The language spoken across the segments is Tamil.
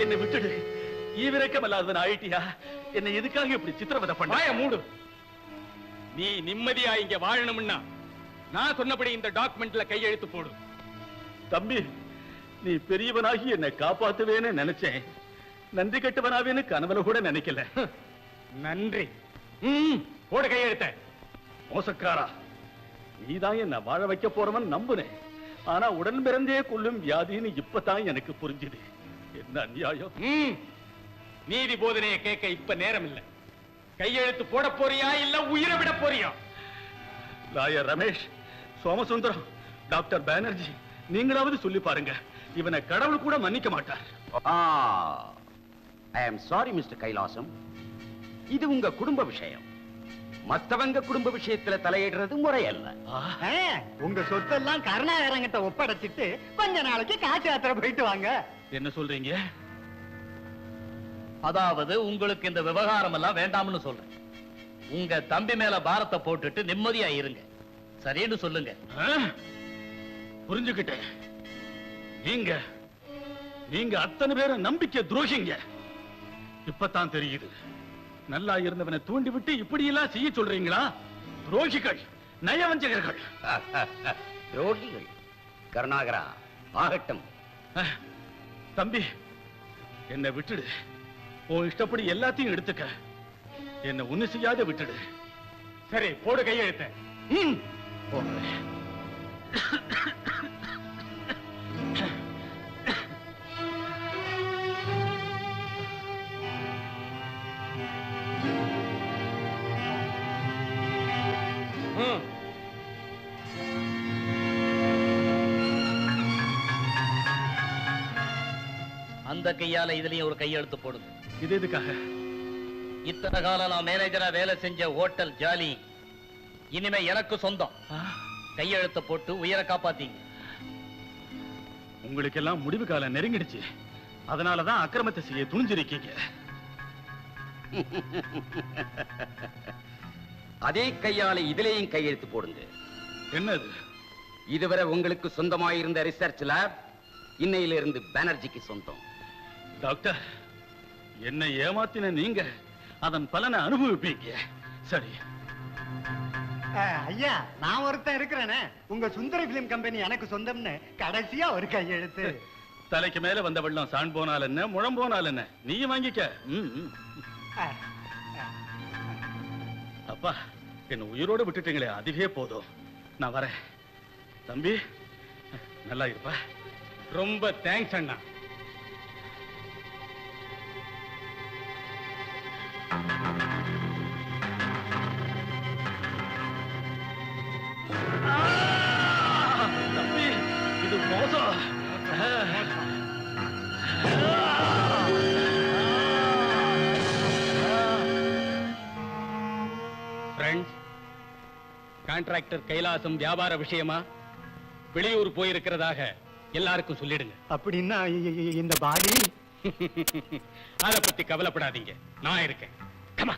என்னை விட்டுடு. ஈவிரக்கமில்லாதவன் ஆயிட்டியா? என்னை எதுக்காக இப்படி சித்திரவதை பண்ண? மூடு. நீ நிம்மதியா இங்க வாழணும்னா நான் சொன்னபடி இந்த டாக்குமெண்ட்ல கையெழுத்து போடு. தம்பி, நீ பெரியவனாகி என்னை காப்பாத்துவேன்னு நினைச்சேன். நன்றி கெட்டவனாவேன்னு கனவுல கூட நினைக்கல. நன்றி. போடு கையெழுத்த. மோசக்காரா, நீதான் என்ன வாழ வைக்க போறவன் நம்புனேன். ஆனா உடன் பிறந்தே கொள்ளும் வியாதின்னு இப்பதான் எனக்கு புரிஞ்சுது. என்ன அநியாயம். நீதி போதனையை கேட்க இப்ப நேரம் இல்ல. கையெழுத்து போட போறியா இல்ல உயிரை விட போறியா? லாயர் ரமேஷ், சோமசுந்தரம், டாக்டர் பானர்ஜி, நீங்களாவது சொல்லி பாருங்க. இவனை கடவுள் கூட மன்னிக்க மாட்டார். ஐ அம் சாரி மிஸ்டர் கைலாசம். இது உங்க குடும்ப விஷயம். மத்தவங்க குடும்ப விஷயத்துல தலையிடுறது முறையல்ல. உங்க சொத்தெல்லாம் கருணாகரங்கிட்ட ஒப்படைச்சிட்டு கொஞ்ச நாளைக்கு காட்சி யாத்திரை போயிட்டு வாங்க. என்ன சொல்றீங்க? அதாவது உங்களுக்கு இந்த விவகாரம் எல்லாம் வேண்டாம்னு சொல்றேன். உங்க தம்பி மேல பாரத்தை போட்டுட்டு நிம்மதியா இருங்க. சரின்னு சொல்லுங்க. புரிஞ்சுக்கிட்டேன். நீங்க அத்தனை பேரும் நம்பிக்கை துரோகிங்க. இப்பதான் தெரியுது. நல்லா இருந்தவனை தூண்டி விட்டு இப்படி எல்லாம் செய்ய சொல்றீங்களா? துரோகிகள், நயவஞ்சகர்கள். துரோகிகள் கருணாகரா ஆகட்டும். தம்பி, என்னை விட்டுடு. உன் இஷ்டப்படி எல்லாத்தையும் எடுத்துக்க. என்ன ஒண்ணு செய்யாத விட்டுடு. சரி, போடு கையெழுத்த. அந்த கையால இதுலயும் ஒரு கையெழுத்து போடுங்க. இது எதுக்காக? இத்தனை காலம் நான் மேனேஜரா வேலை செஞ்ச ஹோட்டல் ஜாலி இனிமே எனக்கு சொந்தம். கையெழுத்து போட்டு உயிரை காப்பாத்தீங்க. உங்களுக்கு எல்லாம் முடிவு காலம் நெருங்கிடுச்சு. அதனாலதான் அக்கிரமத்தை செய்ய துணிஞ்சிருக்கீங்க. அதே கையால இதுலயும் கையெழுத்து போடுங்க. என்னது? இதுவரை உங்களுக்கு சொந்தமாயிருந்த ரிசர்ச் லேப் இன்னையிலிருந்து பானர்ஜிக்கு சொந்தம். டாக்டர், என்னை ஏமாத்தின நீங்க அதன் பலனை அனுபவிப்பீங்க. சரி. ஐயா, நான் ஒருத்தன் இருக்கிறேனே, உங்க சுந்தரி பிலிம் கம்பெனி எனக்கு சொந்தம்னு கடைசியா ஒரு கையெழுத்து. தலைக்கு மேல வந்த வெள்ளம் சாண் போனால் என்ன, முழம் போனால் என்ன, நீ வாங்கிக்க. அப்பா, என்ன உயிரோடு விட்டுட்டீங்களே, அதுவே போதும். நான் வரேன். தம்பி, நல்லா இருப்பா. ரொம்ப தேங்க்ஸ் அண்ணா. தம்பி, இது மோசம். ஃப்ரெண்ட்ஸ், கான்ட்ராக்டர் கைலாசம் வியாபார விஷயமா வெளியூர் போயிருக்கிறதாக எல்லாருக்கும் சொல்லிடுங்க. அப்படின்னா இந்த பாடி அதை பத்தி கவலைப்படாதீங்க, நான் இருக்கேன். கமா.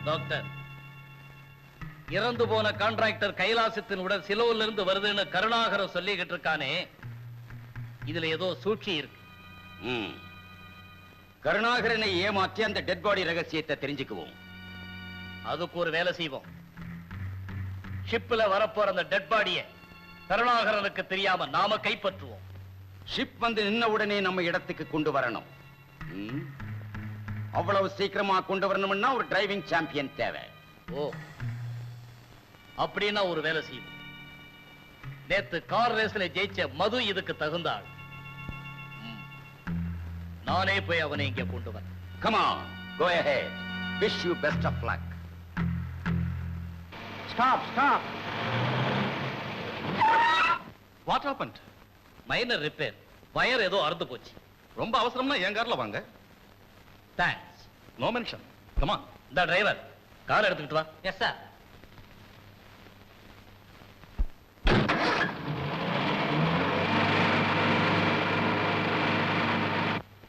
டாக்டர், இறந்து போன கான்ட்ராக்டர் கைலாசத்தின் உடல் சிலோல இருந்து வருதுன்னு கருணாகரம் சொல்லிக்கிட்டு இருக்கானே, இதுல ஏதோ சூழ்ச்சி இருக்கு. கருணாகரனை ஏமாற்றி அந்த டெட் பாடி ரகசியத்தை தெரிஞ்சுக்குவோம். அதுக்கு ஒரு வேலை செய்வோம். ஷிப்ல வரப்போற அந்த டெட் பாடிய கருணாகரனுக்கு தெரியாம நாம கைப்பற்றுவோம். ஷிப் வந்து நின்ன உடனே நம்ம இடத்துக்கு கொண்டு வரணும். அவ்வளவு சீக்கிரமா கொண்டு வரணும்னா ஒரு டிரைவிங் சாம்பியன் தேவை. ஓ, அப்படின்னா ஒரு வேலை செய்வோம். நேத்து கார் ரேஸ்ல ஜெயிச்ச மது இதுக்கு தகுந்த ஆள். நானே போய் அவனை இங்க கொண்டு வரேன். Come on, go ahead. Wish you best of luck. Stop, stop. What happened? Minor repair. Wire ஏதோ அறுந்து போச்சு. ரொம்ப அவசரம்னா என் கார்ல வாங்க. Thanks. No mention. Come on. இந்த டிரைவர் கார் எடுத்துக்கிட்டு வா. Yes sir.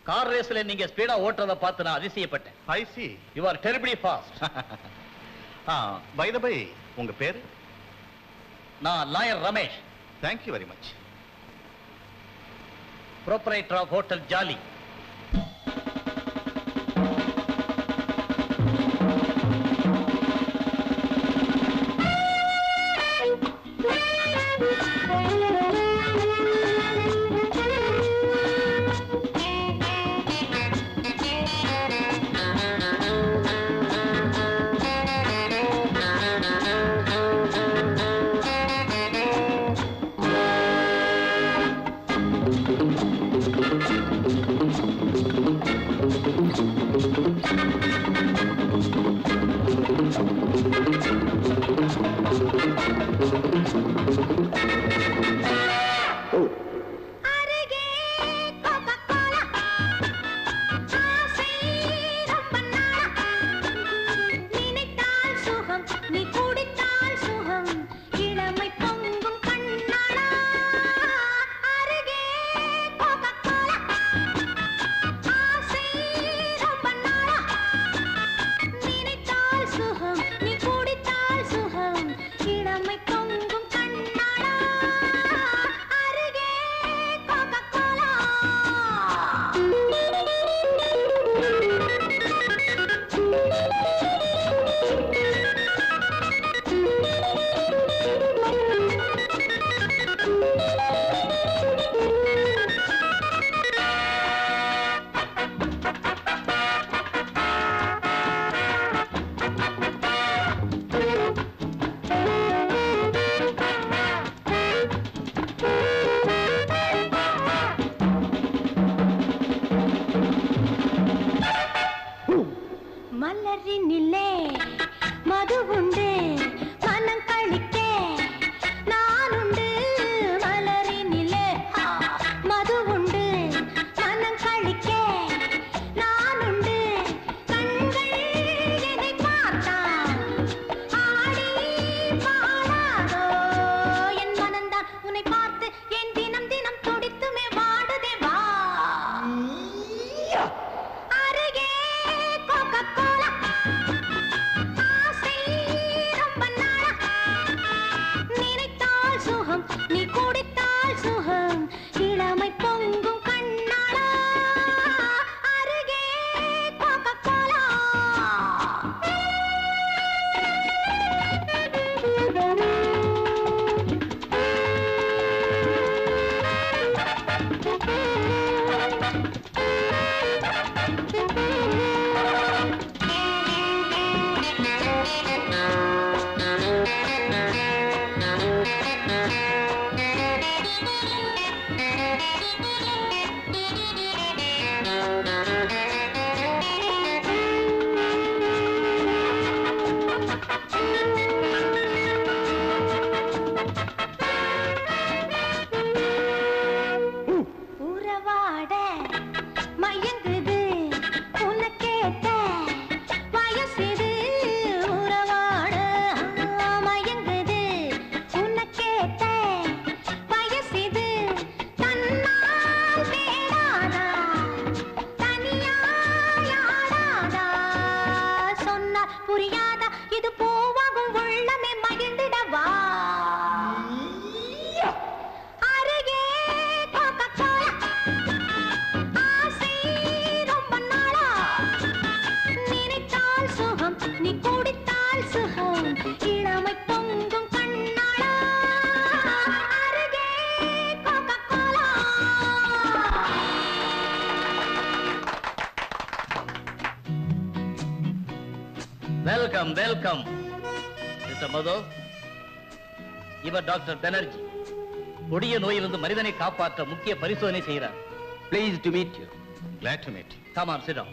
கார் ரேஸ்ல நீங்க ஸ்பீடா ஓட்டுறத பார்த்து நான் அதிசயப்பட்டேன். I see. You are terribly fast. By the way, உங்க பேரு? நான் lawyer Ramesh, Thank you very much. Proprietor of hotel Jolly. மலரினிலே மது உண்டு மனம் கழிக்க நானுண்டு. மலரினிலே மது உண்டு மனம் கழிக்க நானுண்டு. கண்கள் என்னை பார்த்தால் ஆடி பாடாதோ என் மனந்தான் உன்னை பார்த்து என் தினம் தினம் துடித்துமே வாடுதே வா. அருகே Coca Cola welcome welcome mister Madhu. இவர் டாக்டர் பெனர்ஜி. கொடிய நோயிலிருந்து மனிதனை காப்பாற்ற முக்கிய பரிசோதனை செய்கிறார். Pleased to meet you. Glad to meet you. Come on, sit down.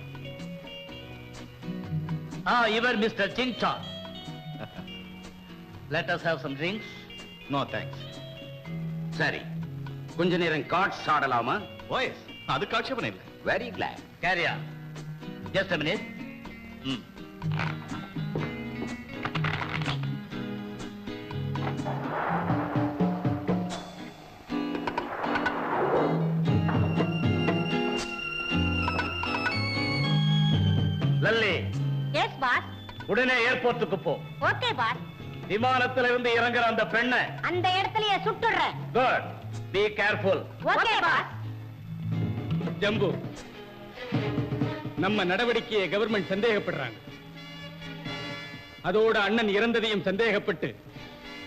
இவர் mister sing song. Let us have some drinks. No thanks. சரி, கொஞ்ச நேரம் கார்ட்ஸ் ஆடலாமா? Boys, அது காட்சேபம் இல்ல. Very glad. Carry on. Just a minute. Lalli, yes boss. உடனே ஏர்போர்ட்டுக்கு போ. Okay boss. விமானத்துல இருந்து இறங்குற அந்த பெண்ணை அந்த இடத்துலயே சுட்டுறேன். Good. Be careful. Okay boss. Jambu, நம்ம நடவடிக்கையை கவர்மெண்ட் சந்தேகப்படுறாங்க. அதோட அண்ணன் இறந்ததையும் சந்தேகப்பட்டு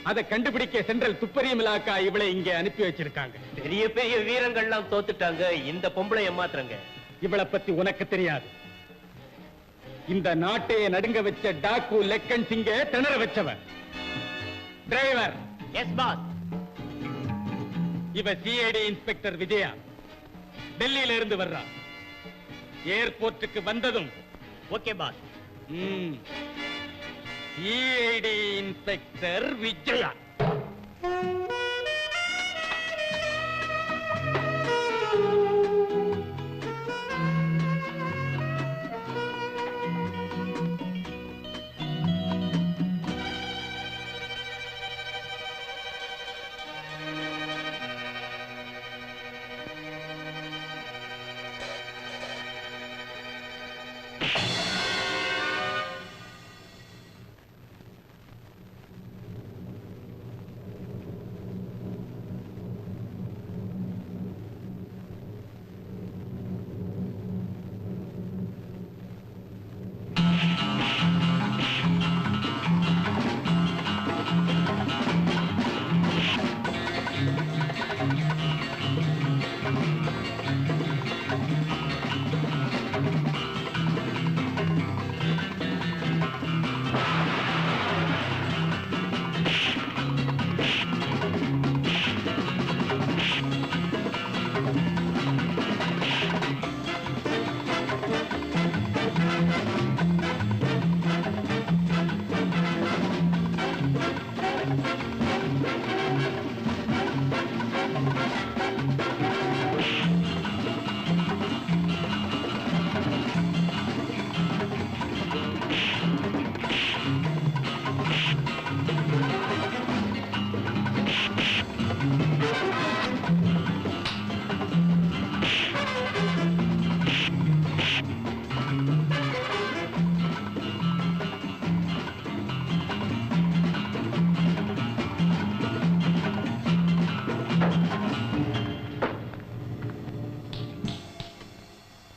அதை கண்டுபிடிக்க சென்ட்ரல் துப்பறியும் இலாக்கா இவளை இங்க அனுப்பி வச்சிருக்காங்க. பெரிய பெரிய வீரங்கள்லாம் தோத்துட்டாங்க, இந்த பொம்பளை ஏமாத்துறாங்க. இவளை பத்தி உனக்கு தெரியாது. இந்த நாட்டையே நடுங்க வச்ச டாக்கு லெக்கன் சிங்க திணற வச்சவன் டிரைவர். Yes boss. இவ சிஐடி இன்ஸ்பெக்டர் விஜயா, டெல்லியில இருந்து வர்றா. ஏர்போர்ட்டுக்கு வந்ததும் okay boss. CID inspector Vijaya.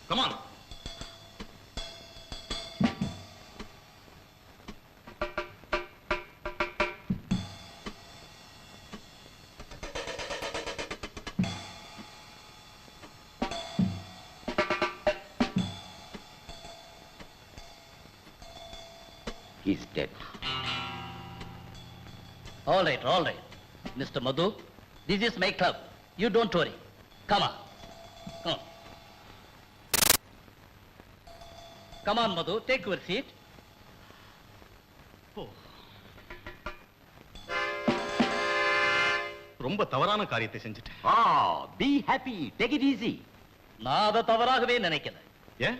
Come on. He's dead. All right, all right. Mr. Madhu, this is my club. You don't worry. Come on. Come on. Come on, Madhu, take your seat. ரொம்ப தவறான காரியத்தை செஞ்சுட்டேன். Be happy. Take it easy. நான் அதை தவறாகவே நினைக்கல. ஏன்?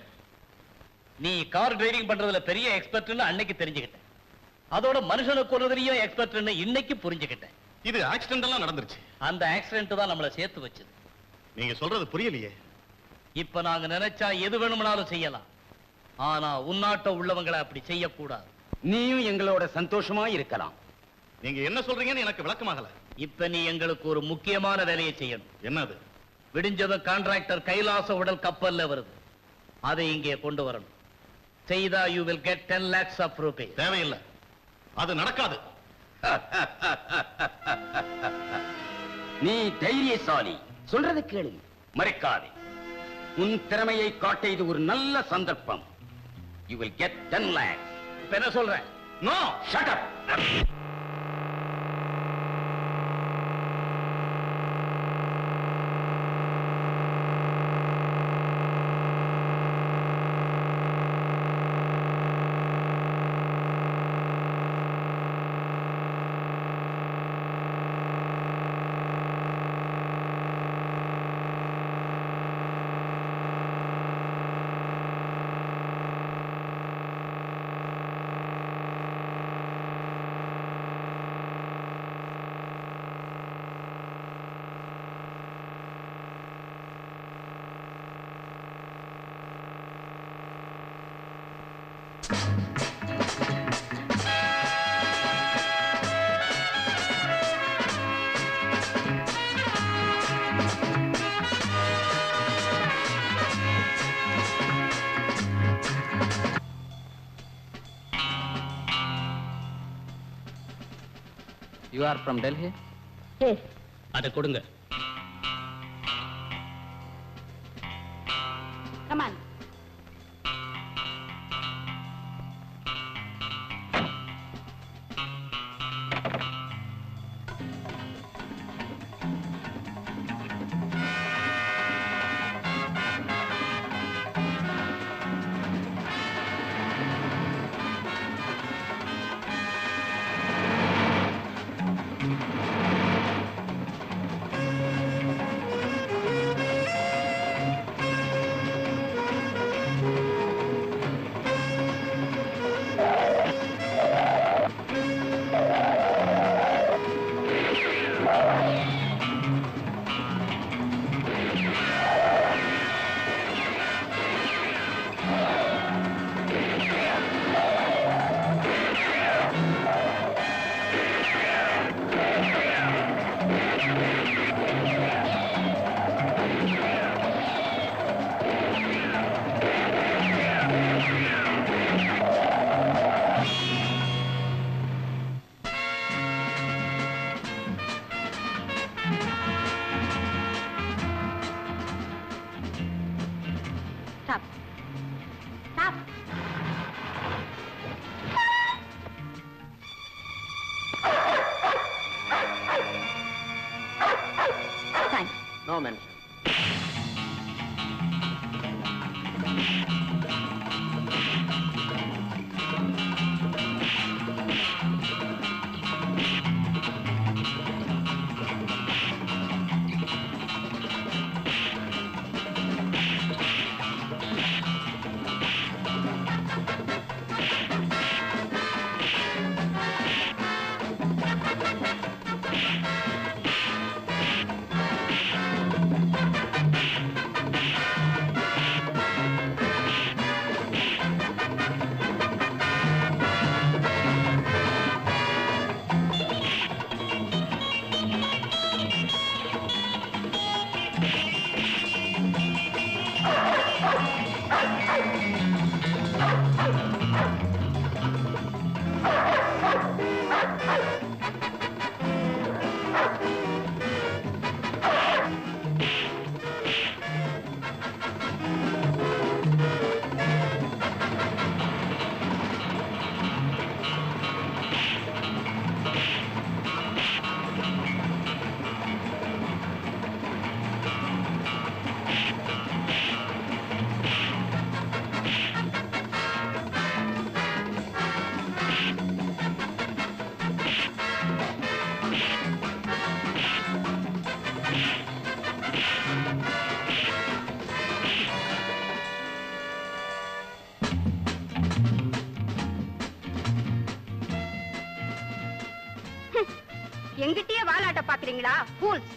நீ கார் டிரைவிங் பண்றதுல பெரிய எக்ஸ்பர்ட்னு அன்னைக்கு தெரிஞ்சுக்கிட்டேன். அதோட மனுஷனை கொல்றதுலயும் எக்ஸ்பர்ட்னு இன்னைக்கு புரிஞ்சுக்கிட்டேன். இது ஆக்சிடென்ட் எல்லாம் நடந்துருச்சு. அந்த ஆக்சிடென்ட் தான் நம்மளை சேர்த்து வச்சது. நீங்க சொல்றது புரியலையே. இப்ப நாங்க நினைச்சா எது வேணும்னாலும் செய்யலாம். ஆனா உன்னாட்ட உள்ளவங்களை அப்படி செய்யக்கூடாது. நீயும் எங்களோட சந்தோஷமா இருக்கலாம். நீங்க என்ன சொல்றீங்கன்னு எனக்கு விளக்கமாகல. இப்ப நீ எங்களுக்கு ஒரு முக்கியமான வேலையை செய்யணும். என்னது? விடிஞ்சதும் கான்ட்ராக்டர் கைலாச உடல் கப்பல்ல வருது. அதை இங்கே கொண்டு வரணும். செய்தா you will get 10 lakhs of rupees. தேவையில்லை, அது நடக்காது. நீ தைரியசாலி. சொல்றது கேளு, மறைக்காதே. உன் திறமையை காட்ட இது ஒரு நல்ல சந்தர்ப்பம். You will get 10 lakhs. இப்ப என்ன சொல்றேன்? No. Shut up. You are from Delhi? Yes அதை கொடுங்க. Come on. Stop. Stop. Thanks. No mention. எங்கிட்டயே வாலாட்ட பாக்குறீங்களா? Fools.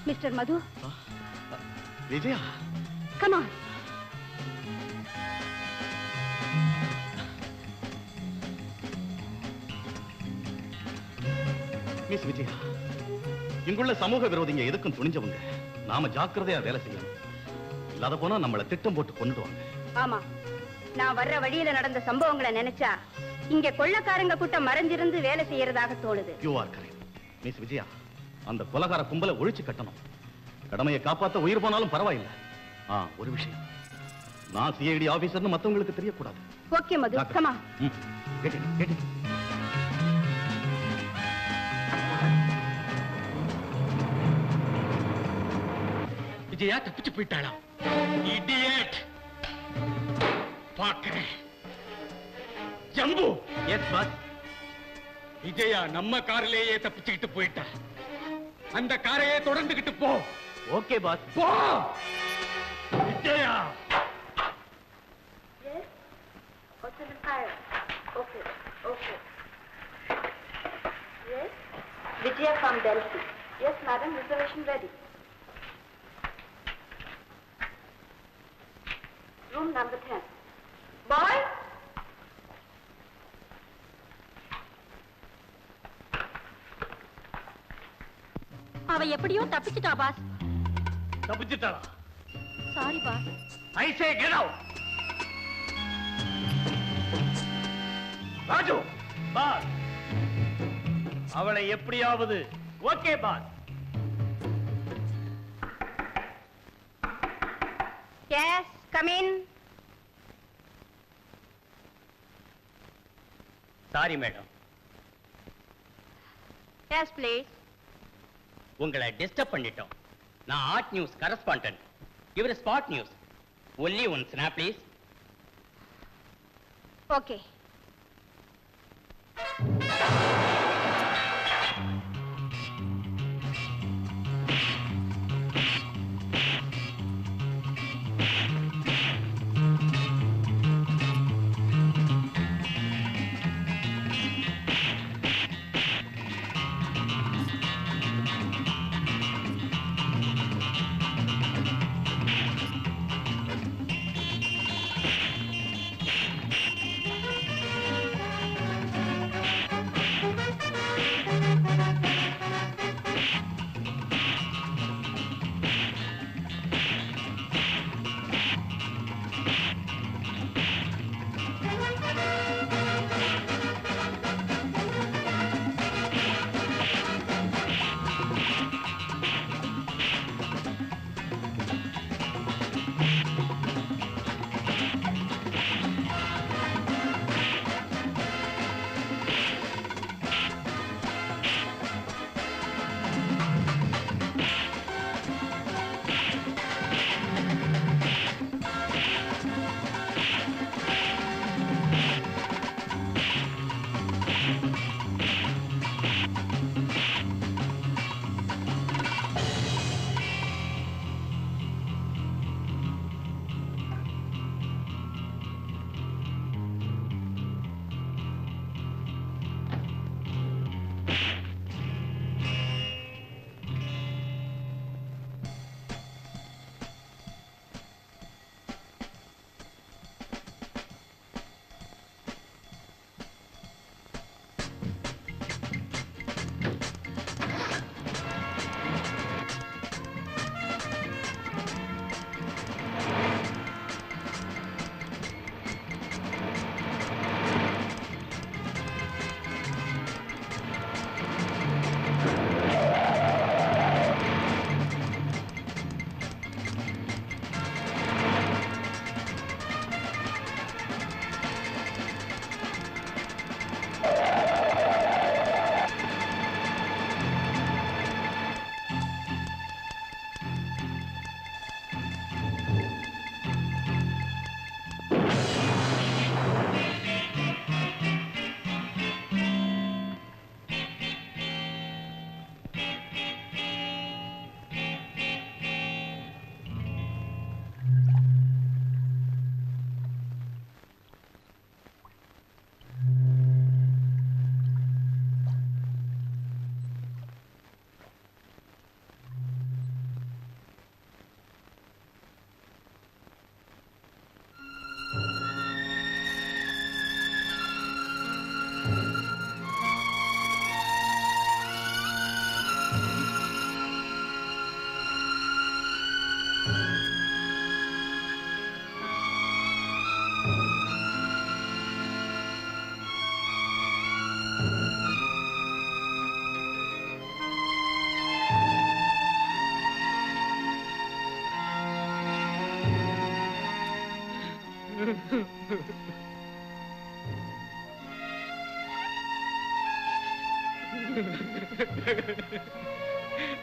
Mister Madhu, Vijaya, come on. Miss Vijaya, இங்குள்ள சமூக விரோதிங்க எதுக்கும் துணிஞ்சவங்க. நாம ஜாக்கிரதையா வேலை செய்யணும். இல்லாத போனா நம்மள திட்டம் போட்டு கொன்னுடுவாங்க. ஆமா, நான் வர்ற வழியில நடந்த சம்பவங்களை நினைச்சா இங்க கொள்ளக்காரங்க கூட்டம் மறைஞ்சிருந்து வேலை செய்யறதாக தோணுது. You are correct. Miss Vijaya, அந்த கொலகார கும்பலை ஒழிச்சு கட்டணும். கடமையை காப்பாத்த உயிர் போனாலும் பரவாயில்லை. ஒரு விஷயம், நான் சிஐடி ஆபீசர்னு மத்தவங்களுக்கு தெரியக்கூடாது. Okay Madhu, come on. கேட்டு விஜயா தப்பிச்சு போயிட்டாளாம். இடியட். பாக்குறேன். ஜம்பு. S pass. விஜயா நம்ம காரிலேயே தப்பிச்சுக்கிட்டு போயிட்டா. அந்த காரையே தொடர்ந்துகிட்டு போ. Okay boss. போ. Vijaya. Vijaya from Delhi. Yes, madam, reservation ready. Room number 10. Boy! அவ எப்படியோ தப்பிச்சிட்டா பாஸ். தப்பிச்சுட்டாளா? Sorry boss. I say get out. Raju, boss. அவளை எப்படியாவது. Okay boss. Yes, come in. Sorry madam, Yes, please. உங்களை டிஸ்டர்ப் பண்ணிட்டோம். நான் ஆர்ட் நியூஸ் கரஸ்பாண்டன்ட். இவர் spot news. Only one snap please. Okay.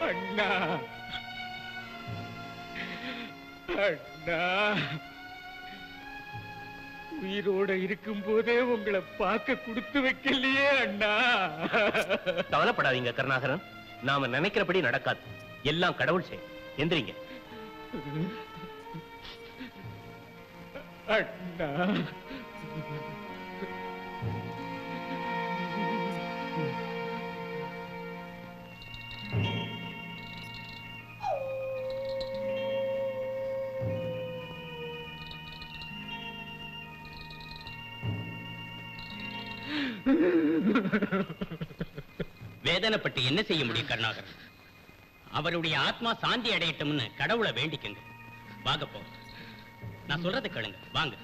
அண்ணா அண்ணா, உயிரோட இருக்கும் போதே உங்களை பார்க்க கொடுத்து வைக்கலையே அண்ணா. கவலைப்படாதீங்க கருணாகரன், நாம நினைக்கிறபடி நடக்காது, எல்லாம் கடவுள் செயல். எந்திரிங்க. அண்ணா, வேதனைப்பட்டு என்ன செய்ய முடியும் கருணாகரன்? அவருடைய ஆத்மா சாந்தி அடையட்டும்னு கடவுளை வேண்டிக்கங்க. வாங்க போ, நான் சொல்றதை கேளுங்க, வாங்க.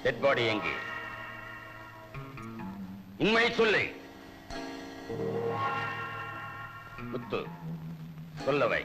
டெட் பாடி எங்கே? உண்மை சொல்லு முத்து, சொல்லவை.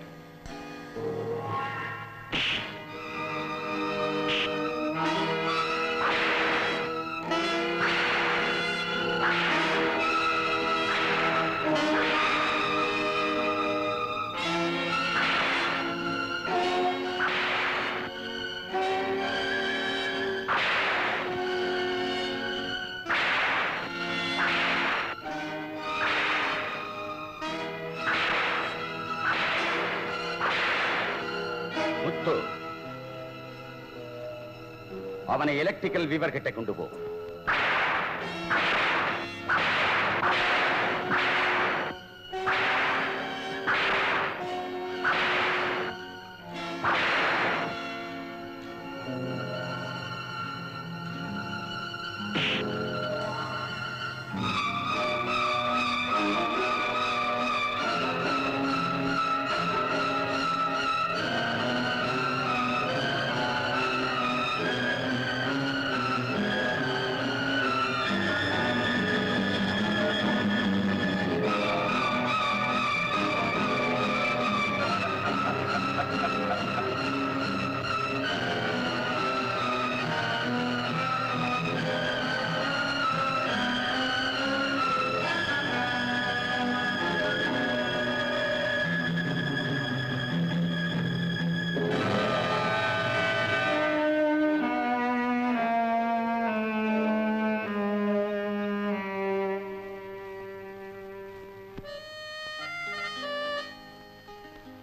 முத்து, அவனை எலக்ட்ரிக்கல் வீவர் கிட்ட கொண்டு போ.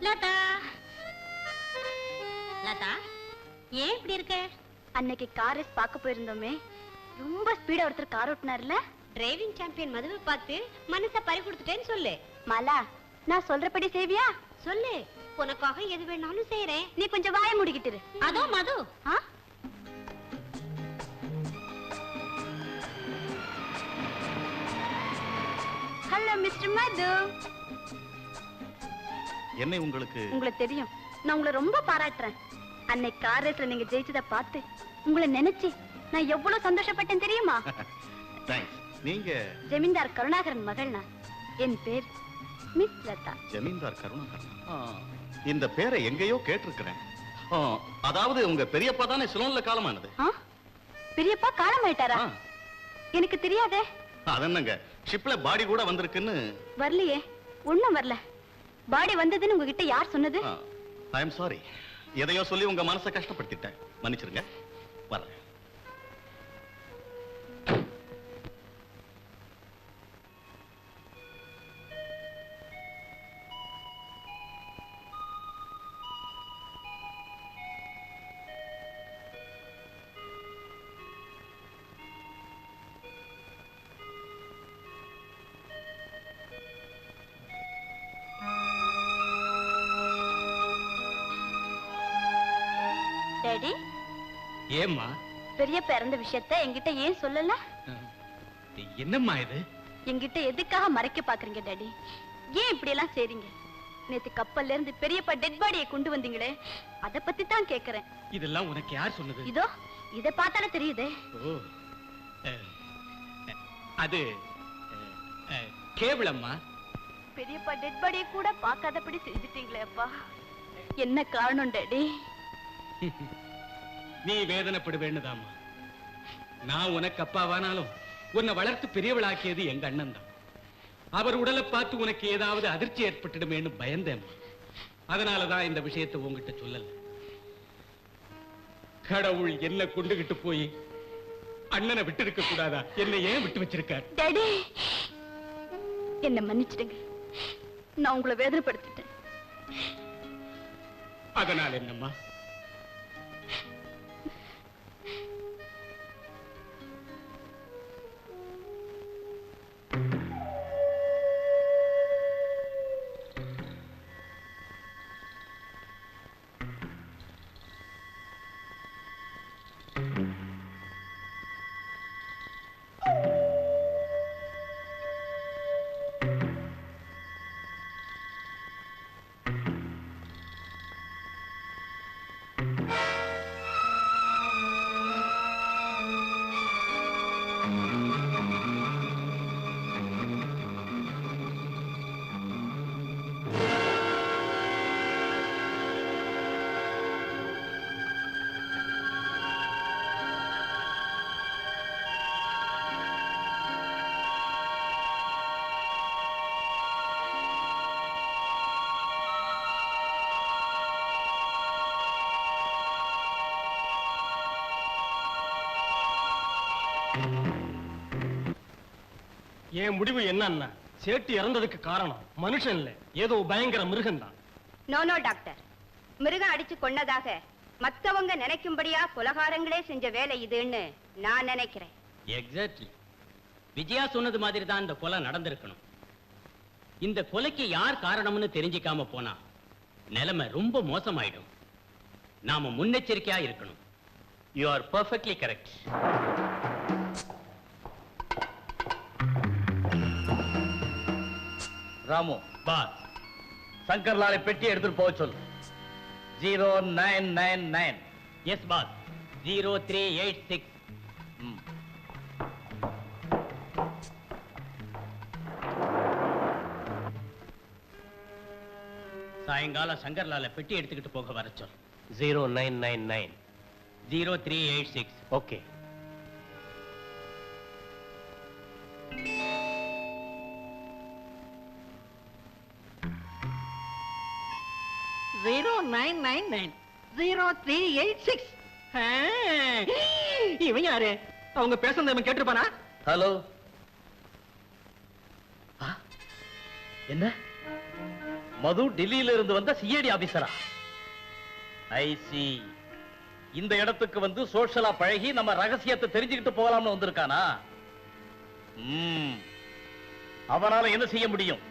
லதா, லதா, ஏன் இப்படி இருக்க? அன்னைக்கு கார் ரேஸ் பார்க்க போயிருந்தோமே, ரொம்ப ஸ்பீடா ஒருத்தர் கார் ஓட்டினார்ல. டிரைவிங் சாம்பியன் மதுவை பார்த்து மனச பறி கொடுத்துட்டேன்னு சொல்லு. மாலா, நான் சொல்றபடி செய்வியா? சொல்லு, உனக்காக எது வேணாலும் செய்யறேன். நீ கொஞ்சம் வாய மூடிக்கிட்டு இரு. அதோ மது. ஹலோ மிஸ்டர் மது. என்னை உங்களுக்கு தெரியும், நான் உங்களை ரொம்ப பாராட்டுறேன். அன்னைக்கு கார் ரேஸ்ல நீங்க ஜெயிச்சதை பார்த்து உங்களை நினைச்சு நான் எவ்வளவு சந்தோஷப்பட்டேன் தெரியுமா? தேங்க்ஸ். நீங்க ஜமீன்தார் கருணாகரன் மகள். நான், என் பேர் மிஸ் லதா. ஜமீன்தார் கருணாகரன். இந்த பேரை எங்கேயோ கேட்டிருக்கிறேன். அதாவது உங்க பெரியப்பா தானே சிலோன்ல காலமானது? பெரியப்பா காலமாயிட்டாரா? எனக்கு தெரியாதே. அதென்னங்க, ஷிப்ல பாடி கூட வந்திருக்குன்னு. வரலையே, ஒண்ணும் வரல. பாடி வந்ததுன்னு உங்ககிட்ட யார் சொன்னது? ஐ எம் சாரி, எதையோ சொல்லி உங்க மனசை கஷ்டப்படுத்திட்டேன், மன்னிச்சிருங்க. வரேன். டாடி, ஏம்மா பெரியப்பா இறந்த விஷயத்தை என்கிட்ட ஏன் சொல்லல? என்னம்மா இது? என்கிட்ட எதுக்காக மறைக்க பாக்குறீங்க டாடி? ஏன் இப்படி எல்லாம் செய்றீங்க? நேத்து கப்பல்ல இருந்து பெரியப்பா டெட் பாடியை கொண்டு வந்தீங்களே, அத பத்தி தான் கேக்குறேன். இதெல்லாம் உனக்கு யார் சொன்னது? இதோ இத பார்த்தாலே தெரியுதே. ஓ, அது கேபிள் அம்மா. பெரியப்பா டெட் பாடியை கூட பார்க்காதபடி செஞ்சிட்டீங்களே அப்பா. என்ன காரணம் டாடி? நீ வேதனைப்படுவேன்னுதாம்மா. நான் உனக்கு அப்பாவானாலும் உன்னை வளர்த்து பெரியவளாக்கியது எங்க அண்ணன் தான். அவர் உடலை பார்த்து உனக்கு ஏதாவது அதிர்ச்சி ஏற்பட்டுடுமேன்னு பயந்தேன். அதனாலதான் இந்த விஷயத்தை உங்ககிட்ட சொல்லல. கடவுள் என்ன கொண்டுகிட்டு போய் அண்ணனை விட்டு இருக்க கூடாதா? என்னை ஏன் விட்டு வச்சிருக்கார்? டாடி, என்ன மன்னிச்சிடுங்க. நான் உங்களை வேதனைப்படுத்திட்டேன். அதனால என்னம்மா? என் முடிவு என்னன்னா, சேட்டு இறந்ததுக்கு காரணம் மனுஷன் இல்ல, ஏதோ பயங்கர மிருகம் தான். நோ நோ டாக்டர், மிருகம் அடிச்சு கொன்னதாக மத்தவங்க நினைக்கும்படியா கொலகாரங்களே செஞ்ச வேலை இதுன்னு நான் நினைக்கிறேன். எக்ஸாக்ட்லி. விஜயா சொன்னது மாதிரி தான் இந்த கொலை நடந்திருக்கணும். இந்த கொலைக்கு யார் காரணம்னு தெரிஞ்சுக்காம போனா நிலைமை ரொம்ப மோசமாயிடும். நாம முன்னெச்சரிக்கையா இருக்கணும். You are perfectly correct. Ramu, boss, சங்கர்லாலை பெட்டி எடுத்துட்டு போக சொல்லு. 0999. Yes boss. 0386. சாயங்காலம் சங்கர்லால பெட்டி எடுத்துக்கிட்டு போக வர சொல். 0999. 0386. ஓகே. இவன் யாரு? அவங்க பேசுறத இவன் கேட்டிருப்பானா? ஹலோ. என்ன மது டெல்லியில இருந்து வந்த சிஐடி ஆபீசரா? ஐசி. இந்த இடத்துக்கு வந்து சோஷலா பழகி நம்ம ரகசியத்தை தெரிஞ்சுக்கிட்டு போகலாம்னு வந்திருக்கானா? அவனால என்ன செய்ய முடியும்?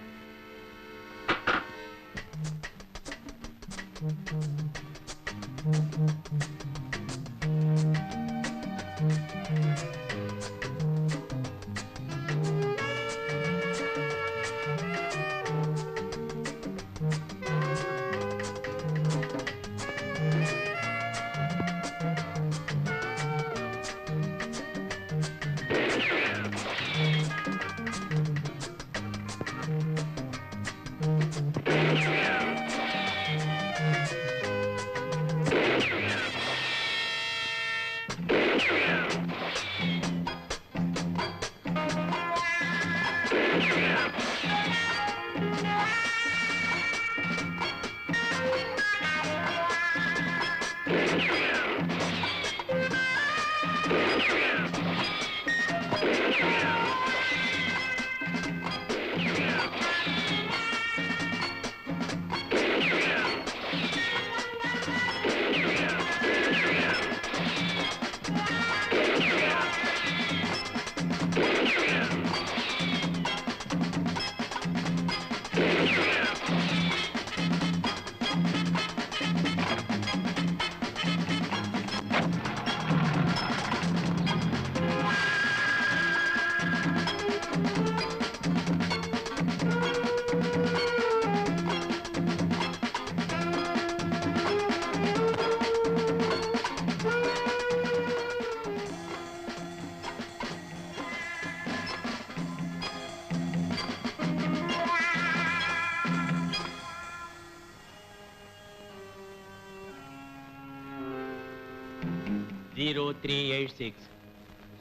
0386.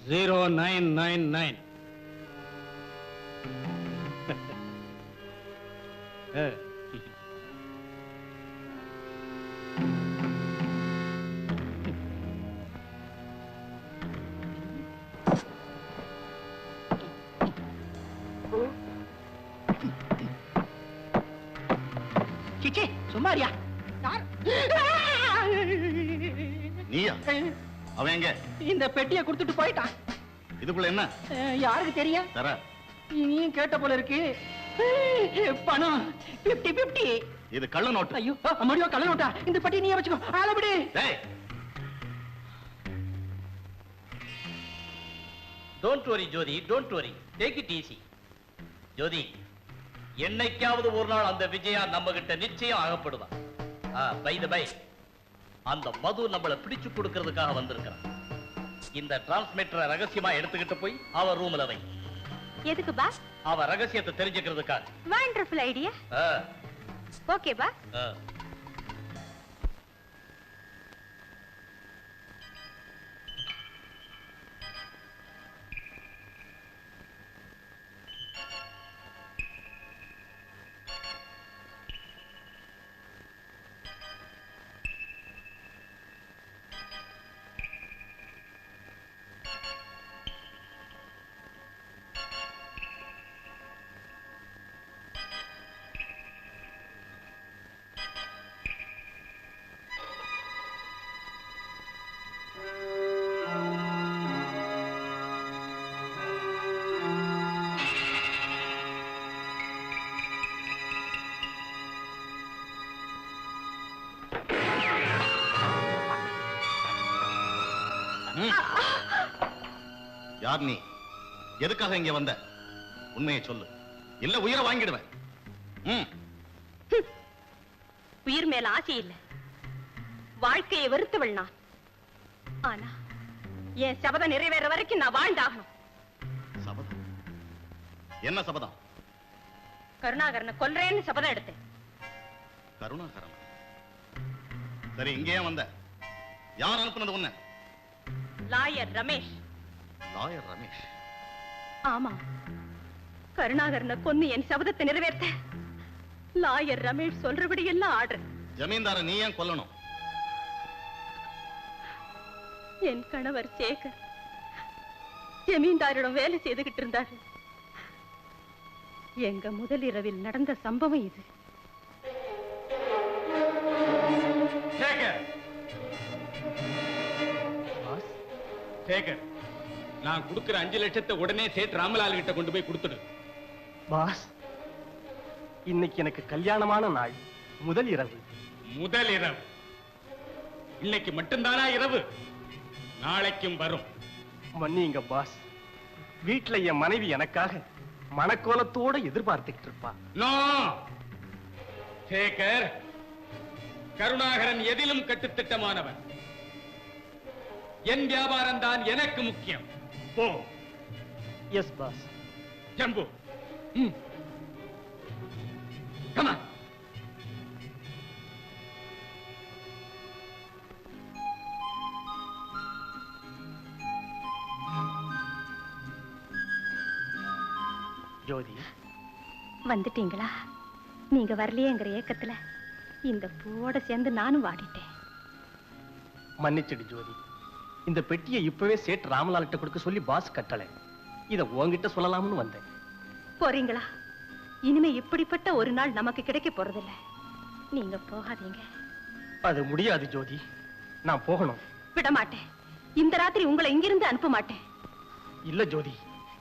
0999. சிச்சி சும்மாரியா நீயா அவன் எங்க இந்த பெட்டியை கொடுத்துட்டு போயிட்டான். இதுக்குள்ள என்ன யாருக்கு தெரியும்? தர நீயும் கேட்ட போல இருக்கு. பணம் 50-50. இது கள்ள நோட்டு. ஐயோ மறுபடியும் கள்ள நோட்டா? இந்த பெட்டி நீயே வச்சுக்கோ. ஆளபடி டேய் don't worry Jyothi, don't worry, take it easy. Jyothi, என்னைக்காவது ஒரு நாள் அந்த விஜயா நம்ம கிட்ட நிச்சயம் ஆகப்படுவான். பை தி பை, அந்த மது நம்மள பிடிச்சு கொடுக்கிறதுக்காக வந்திருக்கிறான். இந்த டிரான்ஸ்மிட்டரை ரகசியமா எடுத்துக்கிட்டு போய் அவ ரூம்ல வை. எதுக்கு பாஸ்? அவ ரகசியத்தை தெரிஞ்சுக்கிறதுக்காக. Wonderful idea. Okay boss. யார் நீ? எதுக்காக இங்க வந்த? உண்மையை சொல்லு, இல்ல உயிரை வாங்கிடுவேன். உயிர் மேல ஆசை இல்ல, வாழ்க்கையை வெறுத்தவள் நான். ஆனா என் சபதம் நிறைவேற வரைக்கும் நான் வாழ்ந்தாகணும். சபதம்? என்ன சபதம்? கருணாகரனை கொல்றேன்னு சபதம் எடுத்தேன். கருணாகரன்? சரி, இங்கே ஏன் வந்த? யார் அனுப்புனது உன்னை? லாயர் ரமேஷ். லாயர் ரமேஷ்? ஆமா, கருணாகரனை கொன்னு என் சபதத்தை நிறைவேற்ற லாயர் ரமேஷ் சொல்றபடி எல்லாம் ஆடுற. ஜமீன்தார நீ ஏன் கொல்லணும்? என் கணவர் சேகர் ஜமீன்தாரிடம் வேலை செய்துகிட்டு இருந்தாரு. எங்க முதல் இரவில் நடந்த சம்பவம் இது. சேகர், சேகர், நான் கொடுக்கிற 5 லட்சத்தை உடனே சேட் ராமலால் கிட்ட கொண்டு போய் கொடுத்துடு. பாஸ், இன்னைக்கு எனக்கு கல்யாணமான நாள். முதல் இரவு. முதல் இரவு? இன்னைக்கு மட்டும்தானா இரவு? நாளைக்கும் வரும். மன்னிங்க பாஸ், வீட்டுல என் மனைவி எனக்காக மனக்கோலத்தோட எதிர்பார்த்துக்கிட்டு இருப்பா. நோ சேகர், கருணாகரன் எதிலும் கட்டுத்திட்டமானவன். என் வியாபாரம் தான் எனக்கு முக்கியம். போ. Yes boss. Jambu, come on. Jyothi, வந்துட்டீங்களா? நீங்க வரலையேங்கிற ஏக்கத்துல இந்த பூவோட சேர்ந்து நானும் வாடிட்டேன். மன்னிச்சிடு ஜோதி. இந்த பெட்டியை இப்பவே சேட் ராமலால்கிட்ட கொடுக்க சொல்லி பாஸ் கட்டளை. இத உன்கிட்ட சொல்லலாம்னு வந்தேன். போறீங்களா? இனிமே இப்படிப்பட்ட ஒரு நாள் நமக்கு கிடைக்க போறதில்ல. நீங்க போகாதீங்க. அது முடியாது ஜோதி, நான் போகணும். விட மாட்டேன். இந்த ராத்திரி உங்களை இங்கிருந்து அனுப்ப மாட்டேன். இல்ல ஜோதி,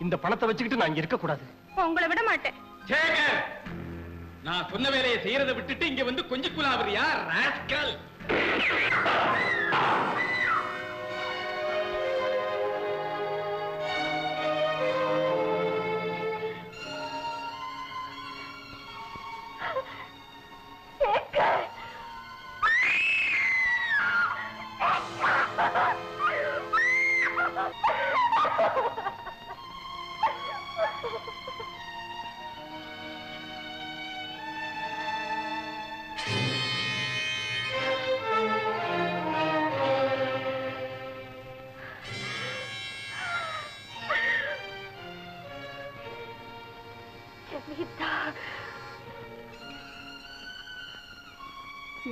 இந்த பணத்தை வச்சுக்கிட்டு நான் இங்க இருக்க கூடாது. உங்களை விட மாட்டேன். சேகர், நான் சொன்ன வேலையை செய்யறதை விட்டுட்டு இங்க வந்து கொஞ்சம் குலாவறியா ராஸ்கல்?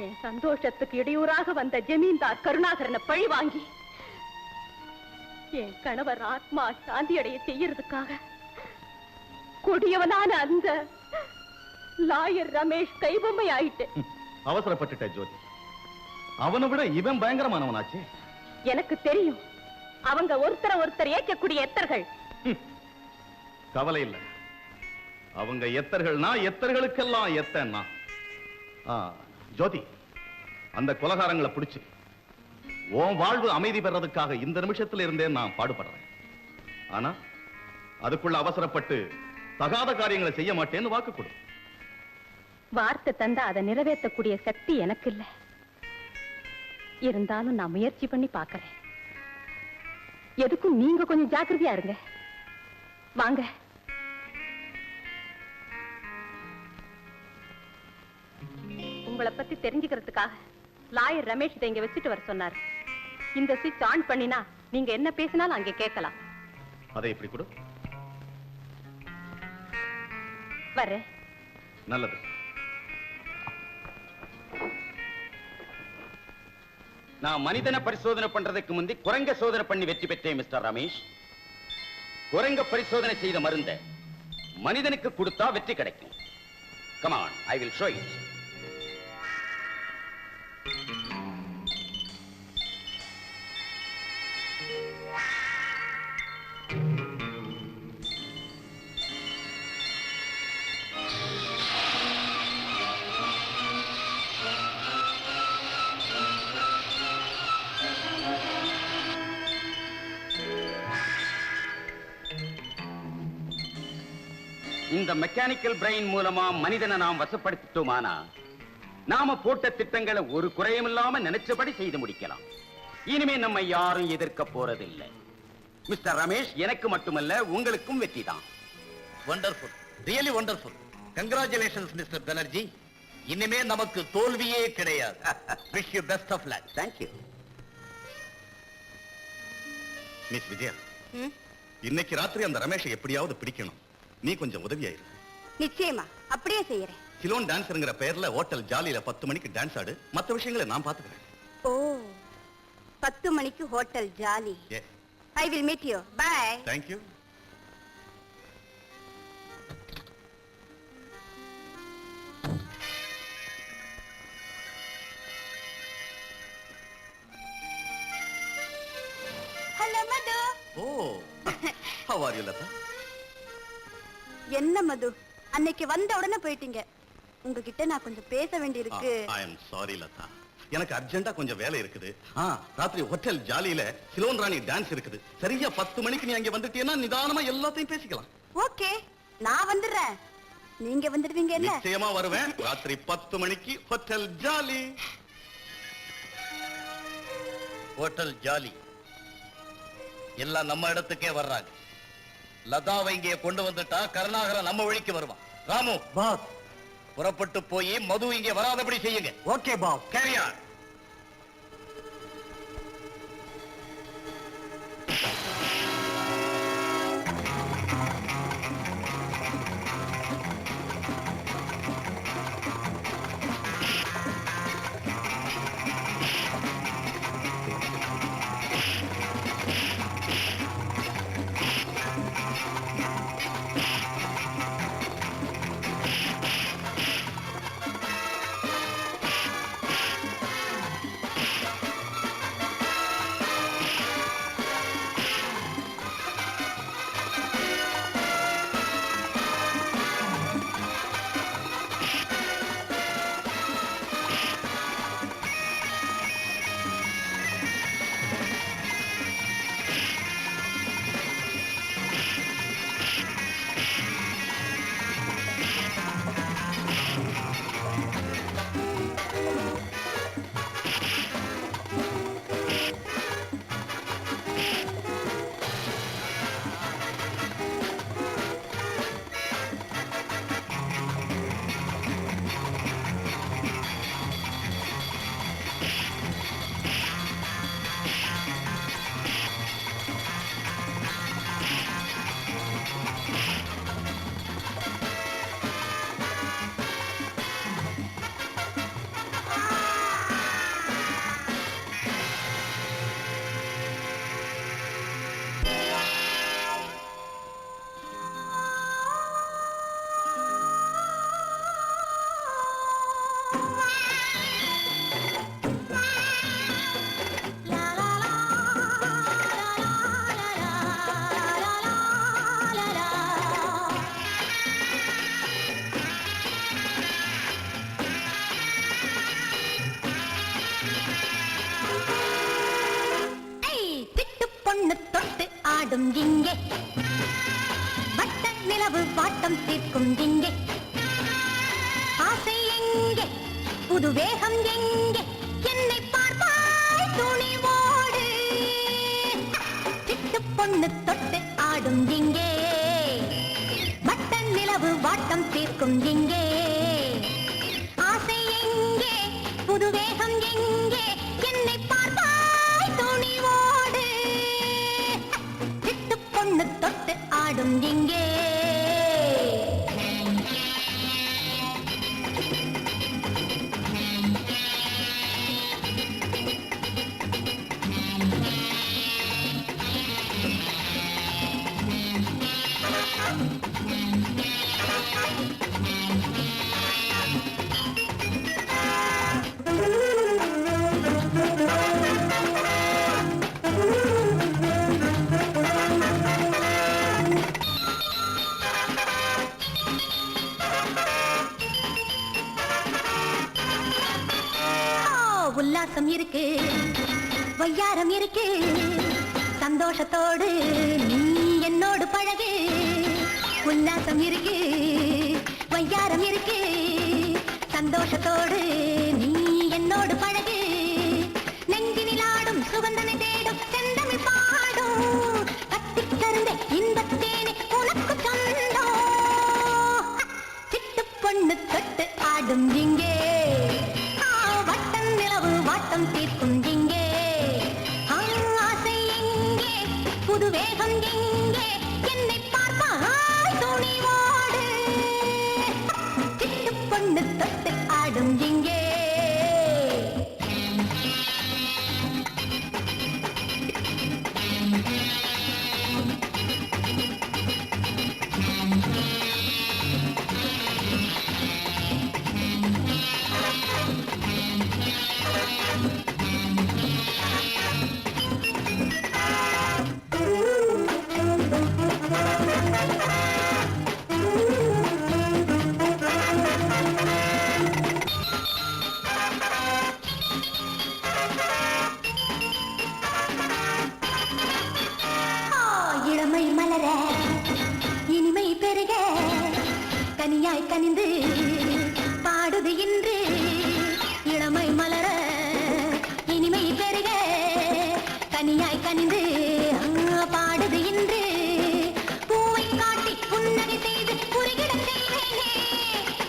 என் சந்தோஷத்துக்கு இடையூறாக வந்த ஜமீன்தார் கருணாகரனை பழி வாங்கி என் கணவர் ஆத்மா சாந்தி அடைய செய்யறதுக்காக கொடியவனான அந்த லாயர் ரமேஷ் கைபொம்மை ஆயிட்டு. அவசரப்பட்டுட்ட ஜோதி. அவனை விட இவன் பயங்கரமானவனாச்சே. எனக்கு தெரியும், அவங்க ஒருத்தர் ஏற்கக்கூடிய எத்தர்கள். கவலை இல்ல, அவங்க எத்தர்கள்னா எத்தர்களுக்கெல்லாம் எத்தன்னா. ஜோதி, அந்த கொலகாரங்களை பிடிச்சு உன் வாழ்வு அமைதி பெறதுக்காக இந்த நிமிஷத்துல இருந்தே நான் பாடுபடுறேன். ஆனா அதுக்குள்ள அவசரப்பட்டு தகாத காரியங்களை செய்ய மாட்டேன்னு வாக்கு கொடு. வார்த்தை தந்தா அதை நிறைவேற்றக்கூடிய சக்தி எனக்கு இல்ல. இருந்தாலும் நான் முயற்சி பண்ணி பார்க்கறேன். எதுக்கும் நீங்க கொஞ்சம் ஜாக்கிரதையா இருங்க. வாங்க. உங்களை பத்தி தெரிஞ்சுக்கிறதுக்காக லாயர் ரமேஷ் இதை இங்க வச்சுட்டு வர சொன்னார். இந்த சுவிட்ச் ஆன் பண்ணினா நீங்க என்ன பேசினாலும் அங்கே கேட்கலாம். அதை எப்படி கொடு. வரேன். நல்லது. நான் மனிதனை பரிசோதனை பண்றதுக்கு முந்தி குரங்க சோதனை பண்ணி வெற்றி பெற்றேன் மிஸ்டர் ரமேஷ். குரங்க பரிசோதனை செய்த மருந்த மனிதனுக்கு கொடுத்தா வெற்றி கிடைக்கும். Come on, I will show you. இந்த மெக்கானிக்கல் பிரெயின் மூலமா மனிதனை நாம் வசப்படுத்திட்டோமானா நாம போட்ட திட்டங்களை ஒரு குறையும் இல்லாம நினைச்சபடி செய்து முடிக்கலாம். இனிமே நம்ம யாரும் எதிர்க்க போறதில்லை. மிஸ்டர் ரமேஷ், எனக்கு மட்டுமல்ல உங்களுக்கும் வெற்றிதான். Wonderful, really wonderful. Congratulations mister Banerjee. இனிமே நமக்கு தோல்வியே கிடையாது. Wish you best of luck. Thank you. Miss Vijaya, இன்னைக்கு ராத்திரி அந்த ரமேஷை எப்படியாவது பிடிக்கணும். நீ கொஞ்சம் உதவியாயிரு. நிச்சயமா, அப்படியே செய்யறேன். சிலோன் டான்ஸ்ங்கிற பெயர்ல ஹோட்டல் ஜாலியில 10 மணிக்கு டான்ஸ் ஆடு. மத்த விஷயங்களை நான் பாத்துக்கிறேன். ஓ, 10 மணிக்கு hotel jolly. I will meet you. Bye. Thank you. Hello, Madhu. Oh, how are you, Lata? என்ன மது, அன்னைக்கு வந்த உடனே போயிட்டீங்க. உங்ககிட்ட நான் கொஞ்சம் பேச வேண்டியிருக்கு. I am sorry, Lata. எனக்கு அர்ஜென்ட்டா கொஞ்சம் வேலை இருக்குது. ராத்திரி ஹோட்டல் ஜாலியில சிலோன் ராணி டான்ஸ் இருக்குது. சரியா 10 மணிக்கு நீ அங்க வந்துட்டீன்னா நிதானமா எல்லாத்தையும் பேசிக்கலாம். ஓகே, நான் வந்துடுறேன். நீங்க வந்துடுவீங்க இல்ல? நிச்சயமா வருவேன். ராத்திரி 10 மணிக்கு ஹோட்டல் ஜாலி. ஹோட்டல் ஜாலி எல்லாம் நம்ம இடத்துக்கே வர்றாங்க. லதாவை இங்கே கொண்டு வந்துட்டா கருணாகரன் நம்ம வழிக்கு வருவான். ராமு பாஸ், புறப்பட்டு போய் மது இங்கே வராதபடி செய்யுங்க. Okay boss. Carry on. ஆடும் இங்கே வட்ட நிலவு வாட்டம் தீர்க்கும் இங்கே ஆசை எங்கே புது வேகம் எங்கே என்னை பார்ப்பாய் துணிவோடு சிட்டு பொண்ணு தொட்டு ஆடும் இங்கே வட்ட நிலவு வாட்டம் தீர்க்கும் இங்கே ஆசை எங்கே புது வேகம் எங்கே என்னை பார்ப்பாய் துணிவோடு சிட்டு பொண்ணு தொட்டு ஆடும் இங்கே உல்லாசம் இருக்கு வையாரம் இருக்கு சந்தோஷத்தோடு நீ என்னோடு பழகு உல்லாசம் இருக்கு வையாரம் இருக்கு சந்தோஷத்தோடு நீ என்னோடு பழகு நெஞ்சினில் ஆடும் சுகந்தனை தேடும் செந்தமிழ் பாடும் கத்திக் கருந்த இன்பத்தேனே உனக்கு சொந்தோ சிட்டு பொண்ணு தொட்டு ஆடும் இங்கே வாட்டம் தீர்க்கும் இங்கே ஆசை எங்கே புது வேகம் எங்கே என்னை பார்ப்பாய் துணிவோடு சிட்டு பொண்ணு தொட்டு ஆடும் இங்கே இளமை மலர இனிமை பெருக கனியாய் கனிந்து பாடுது இன்று இளமை மலர இனிமை பெருக கனியாய் கனிந்து பாடுது இன்று பூவை காட்டி புன்னகை செய்து குறுகிட செய்வேனே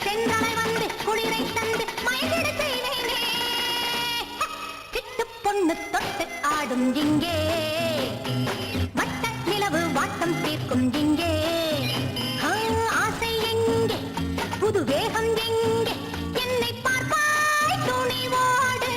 செந்தலை வந்து குளிரை தந்து மயங்கிட செய்வேனே சிட்டு பொண்ணு தொட்டு ஆடும் இங்கே வட்ட நிலவு வாட்டம் தீர்க்கும் இங்கே ஆசை எங்கே புது வேகம் எங்கே என்னை பார்ப்பாய் துணிவோடு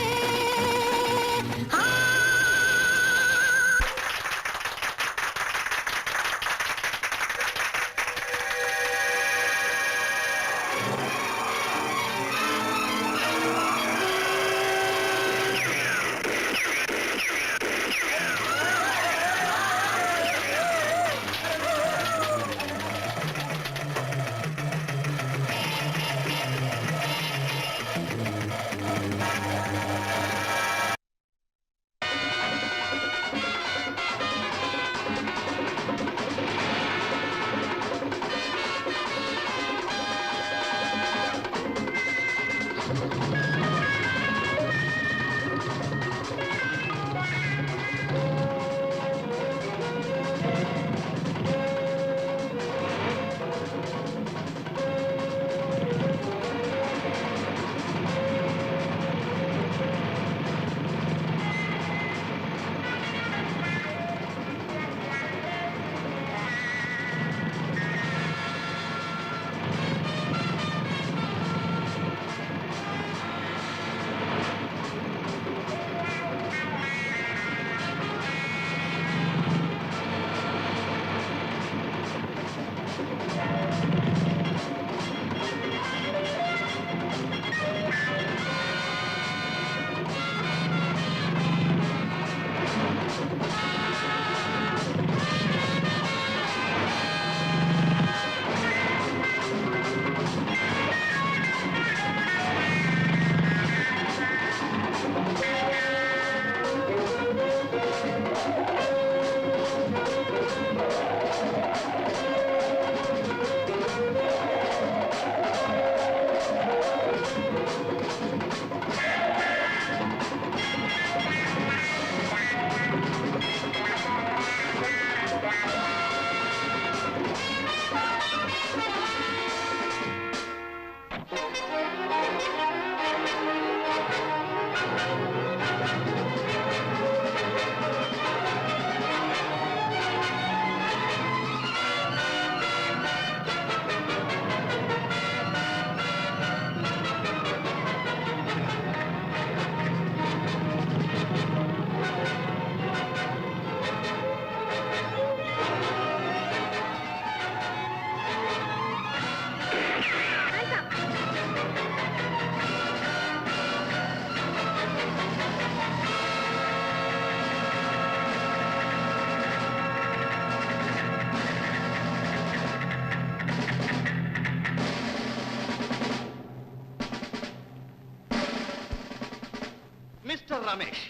மிஸ்டர் ரமேஷ்,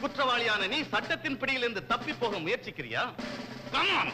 குற்றவாளியான நீ சட்டத்தின் பிடியிலிருந்து தப்பி போக முயற்சிக்கிறியா? Come on.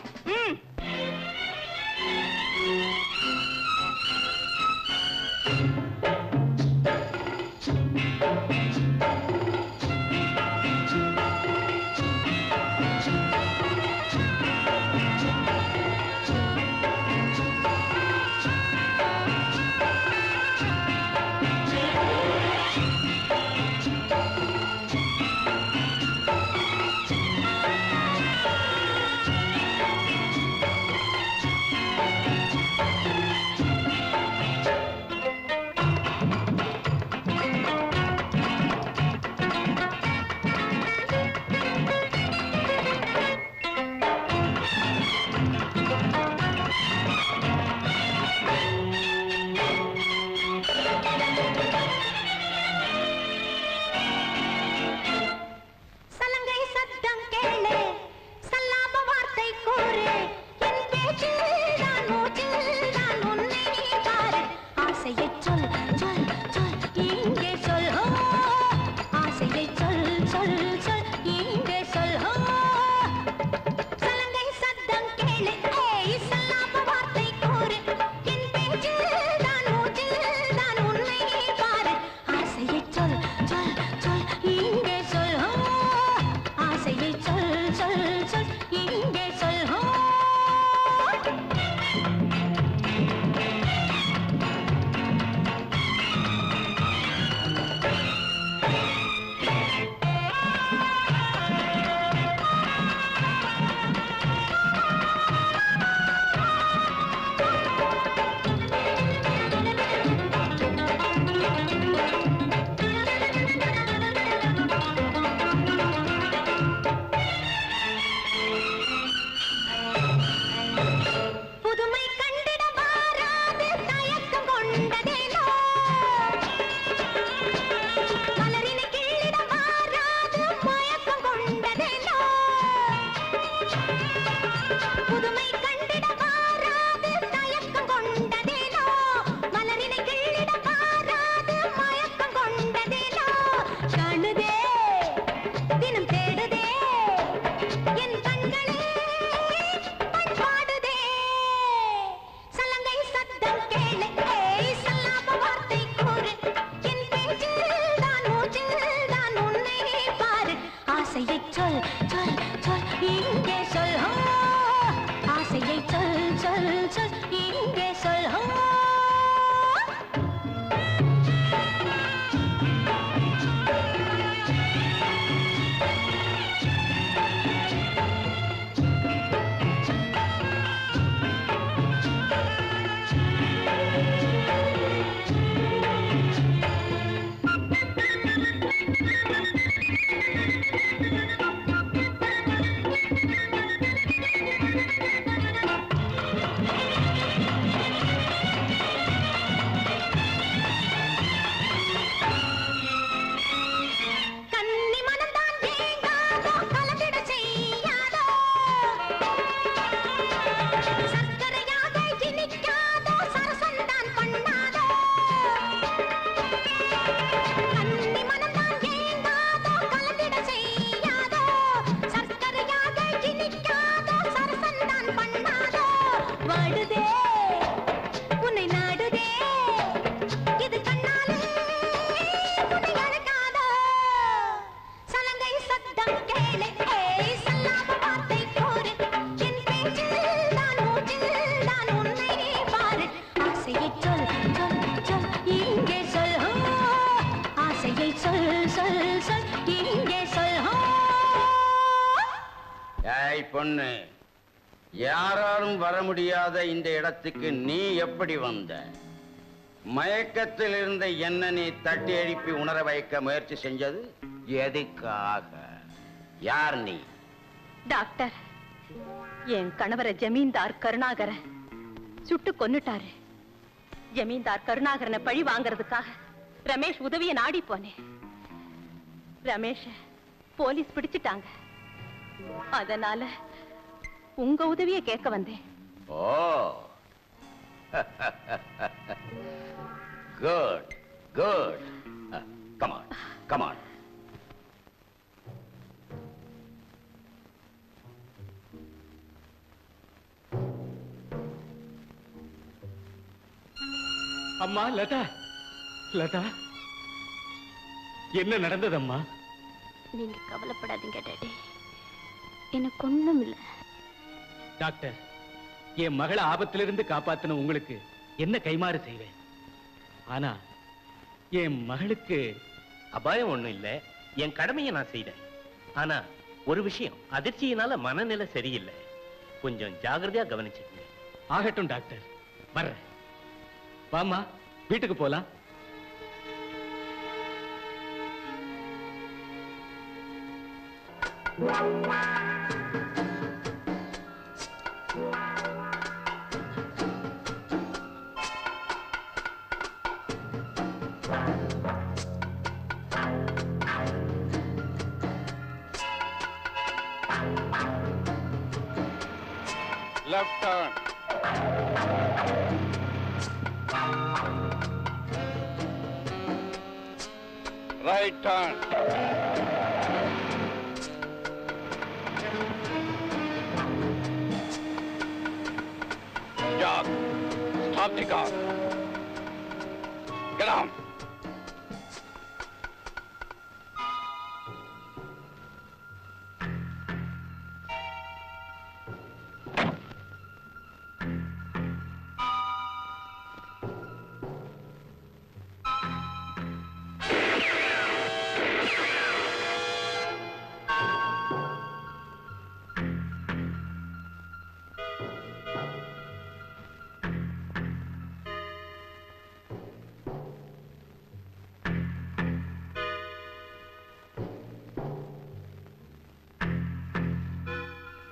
பொண்ணு, யாராலும் வர முடியாத இந்த இடத்துக்கு நீ எப்படி வந்த? மயக்கத்தில் இருந்த என்ன நீ தட்டி எழுப்பி உணர வைக்க முயற்சி செஞ்சது எதுக்காக? யார் நீ? டாக்டர், என் கணவரை ஜமீன்தார் கருணாகரன் சுட்டு கொன்னுட்டாரு. ஜமீன்தார் கருணாகரனை பழி வாங்கறதுக்காக ரமேஷ் உதவிய நாடி போனேன். ரமேஷ போலீஸ் பிடிச்சிட்டாங்க. அதனால உங்க உதவியை கேட்க வந்தேன். Oh, good good. Come on, come on. அம்மா லதா, லதா, என்ன நடந்தது அம்மா? நீங்க கவலைப்படாதீங்க டாடி, எனக்கு ஒண்ணும் இல்ல. டாக்டர், என் மகளை ஆபத்திலிருந்து காப்பாத்தின உங்களுக்கு என்ன கைமாறு செய்வேன். ஆனா என் மகளுக்கு அபாயம் ஒண்ணும் இல்ல, என் கடமையை நான் செய்தேன். ஆனா ஒரு விஷயம், அதிர்ச்சியினால மனநிலை சரியில்லை. கொஞ்சம் ஜாகிரதையா கவனிச்சுக்கங்க. ஆகட்டும் டாக்டர், வர்றேன். வாமா, வீட்டுக்கு போலாம். Left turn. Right turn. Stop. Stop the car. Get down.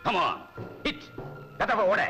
Come on, hit. கதவை ஓட.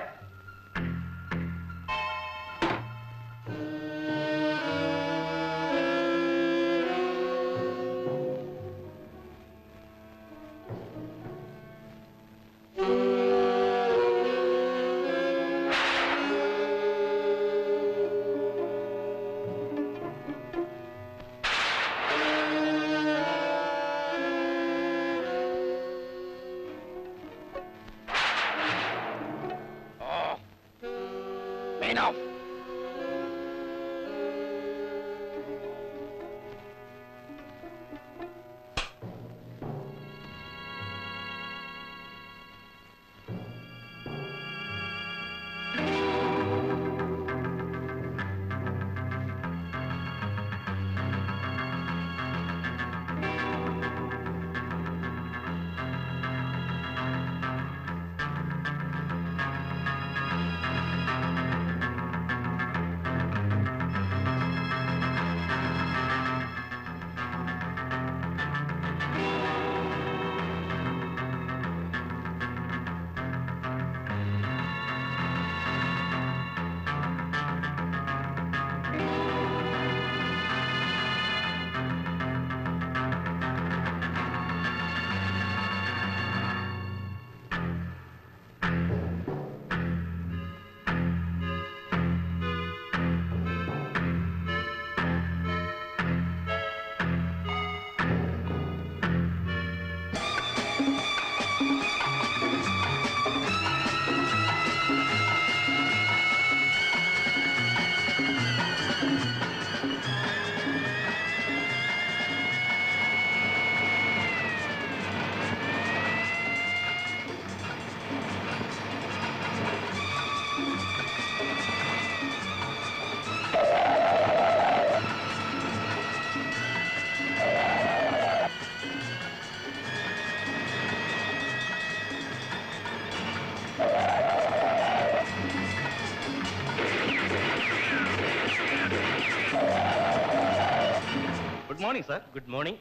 Good morning sir. Good morning.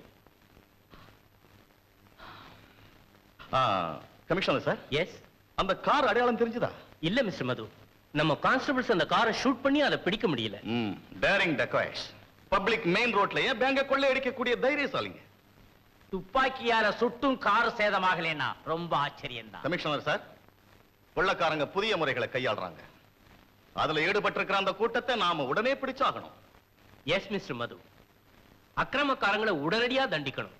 Commissioner sir, yes. அந்த கார் அடையாளம் தெரிஞ்சுதா? இல்ல மிஸ்டர் மது, நம்ம கான்ஸ்டபிள்ஸ் அந்த காரை ஷூட் பண்ணி அதை பிடிக்க முடியல. டேரிங் டெக்காய்ஸ் பப்ளிக் மெயின் ரோட்லயே பேங்க கொள்ளையடிக்கக்கூடிய தைரியசாலிங்க. துப்பாக்கியால சுட்டும் கார் சேதமாகலன்னா ரொம்ப ஆச்சரியம் தான். கமிஷனர் சார், கொள்ளக்காரங்க புதிய முறைகளை கையாளுறாங்க. அதுல ஈடுபட்டிருக்கிற அந்த கூட்டத்தை நாம உடனே பிடிச்சாகணும். எஸ் மிஸ்டர் மது, அக்கிரமக்காரங்களை உடனடியா தண்டிக்கணும்.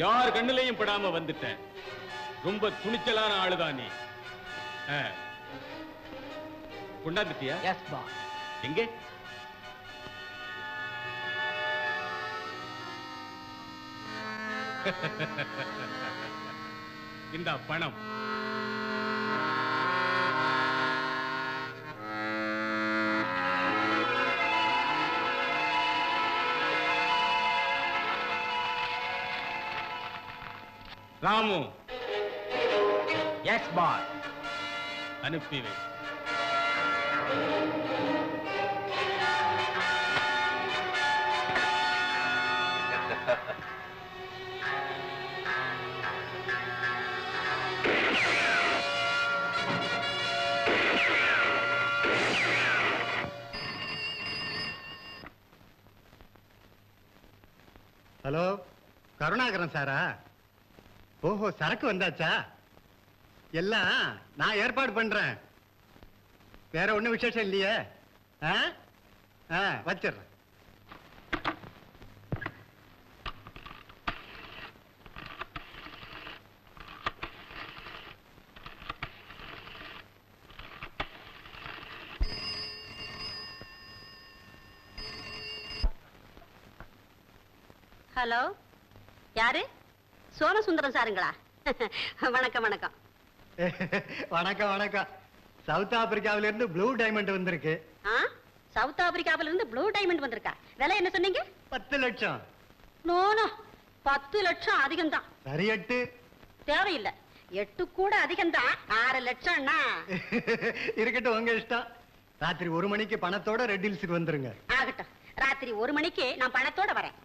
யார் கண்ணிலையும் படாம வந்துட்டேன். ரொம்ப துணிச்சலான ஆளுதான் நீ. கொண்டாந்துட்டியா? Yes boss. எங்க? இந்த பணம். ராமு. Yes boss. அனுப்பி வை. ஹலோ, கருணாகரன் சாரா? ஓஹோ, சரக்கு வந்தாச்சா? எல்லாம் நான் ஏற்பாடு பண்றேன். வேற ஒண்ணும் விசேஷம் இல்லையே? வச்சிடுறேன். ஹலோ, யாரு? சோமசுந்தரம் சாருங்களா? வணக்கம் வணக்கம். வணக்கம் வணக்கம். சவுத் ஆப்பிரிக்காவில இருந்து ப்ளூ டைமண்ட் வந்திருக்கு. சவுத் ஆப்பிரிக்காவில இருந்து ப்ளூ டைமண்ட் வந்திருக்கா? விலை என்ன சொன்னீங்க? 10 லட்சம். நோ 10 லட்சம் அதிகம் தான். சரி 8. தேவையில்லை, 8 கூட அதிகம் தான். 6 லட்சம்னா இருக்கட்டும், உங்க இஷ்டம். ராத்திரி 1 மணிக்கு பணத்தோட ரெட் ஹில்ஸுக்கு வந்துருங்க. ஆகட்டும், ராத்திரி 1 மணிக்கு நான் பணத்தோட வரேன்.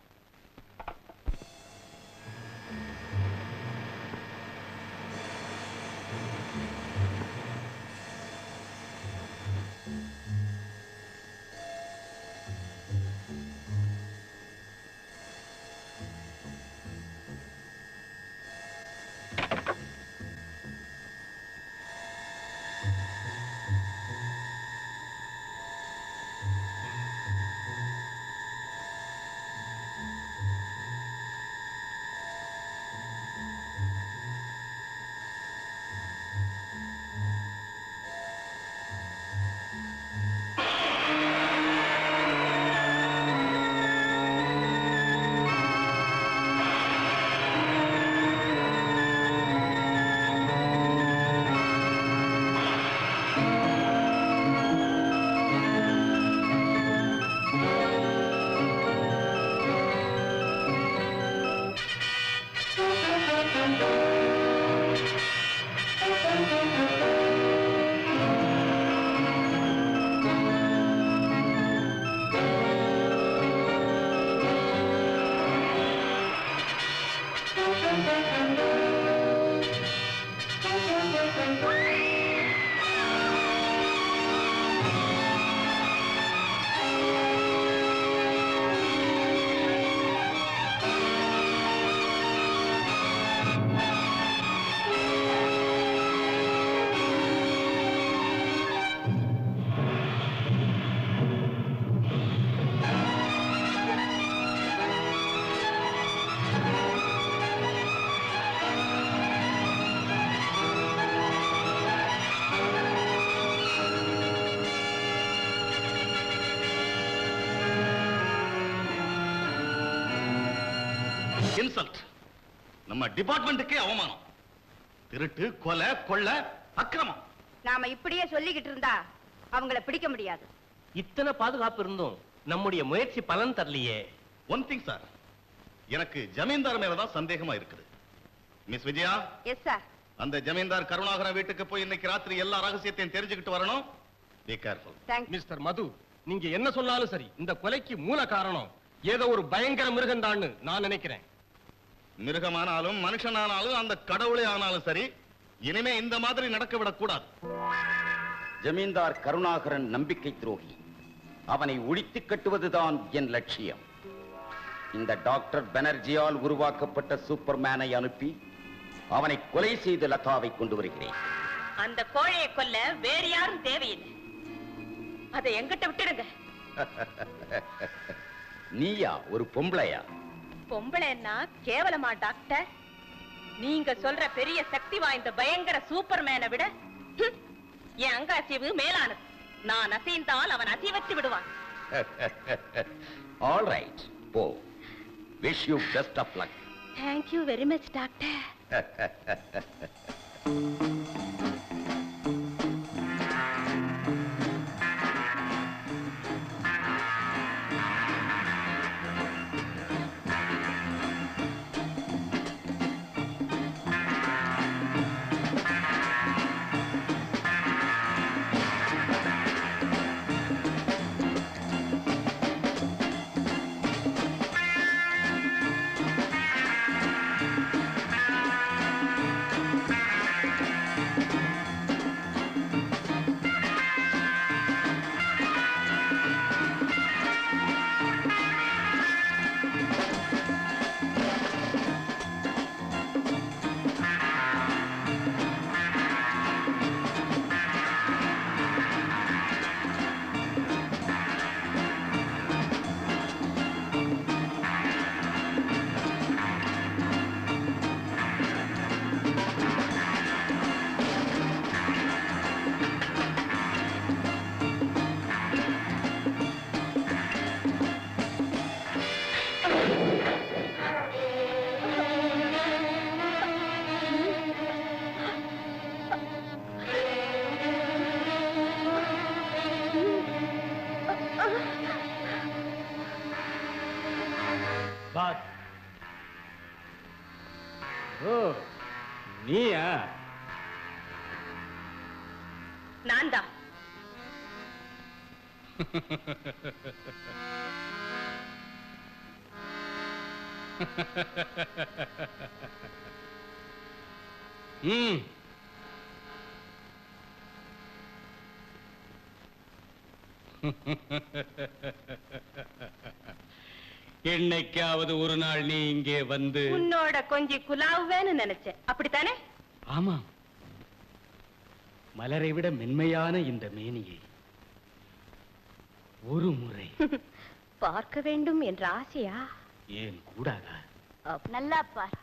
இன்சல்ட். நம்ம டிபார்ட்மெண்ட்டுக்கே அவமானம். திருட்டு, கொலை, கொள்ளை, அக்கிரமம். நாம இப்படியே சொல்லிக்கிட்டு இருந்தா அவங்கள பிடிக்க முடியாது. இத்தனை பாதுகாப்பு இருந்தும் நம்முடைய முயற்சி பலன் தரலையே. ஒன் திங் சார், எனக்கு ஜமீன்தார் மேலதான் சந்தேகமா இருக்குது. மிஸ் விஜயா. Yes sir. அந்த ஜமீன்தார் கருணாகரன் வீட்டுக்கு போய் இன்னைக்கு ராத்திரி எல்லா ரகசியத்தையும் தெரிஞ்சுக்கிட்டு வரணும். Be careful. தேங்க்ஸ். மிஸ்டர் மது, நீங்க என்ன சொன்னாலும் சரி, இந்த கொலைக்கு மூல காரணம் ஏதோ ஒரு பயங்கர மிருகம்தான்னு நான் நினைக்கிறேன். மிருகமானாலும் மனுஷனானாலும் அந்த கடவுளே ஆனாலும் சரி, இனிமே இந்த மாதிரி நடக்க விடக்கூடாது. ஜமீன்தார் கருணாகரன் நம்பிக்கை துரோகி. அவனை ஒழித்து கட்டுவதுதான் என் லட்சியம். இந்த டாக்டர் பானர்ஜியால் உருவாக்கப்பட்ட சூப்பர்மேனை அனுப்பி அவனை கொலை செய்து லதாவை கொண்டு வருகிறேன். அந்த கோழையை கொல்ல வேறு யாரும் தேவையில்லை. அதை எங்கிட்ட விட்டுடுங்க. நீயா ஒரு பொம்பளையா? பொம்பளைன்னா கேவலமா டாக்டர்? நீங்க சொல்ற பெரிய சக்தி வாய்ந்த பயங்கர சூப்பர்மேனை விட என் அங்க அசைவு மேலானது. நான் அசைந்தால் அவன் அசைவற்று விடுவான். ஆல் ரைட், போ. Wish you best of luck. Thank you very much doctor. ஓ நீயா? நான் தான். என்னைக்காவது ஒரு நாள் நீ இங்கே வந்து உன்னோட கொஞ்சம் குலாவுவேன்னு நினைச்சேன், அப்படித்தானே? ஆமா, மலரை விட மென்மையான இந்த மேனியை ஒரு முறை பார்க்க வேண்டும் என்ற ஆசையா? ஏன் கூடாதா? நல்லா பார்.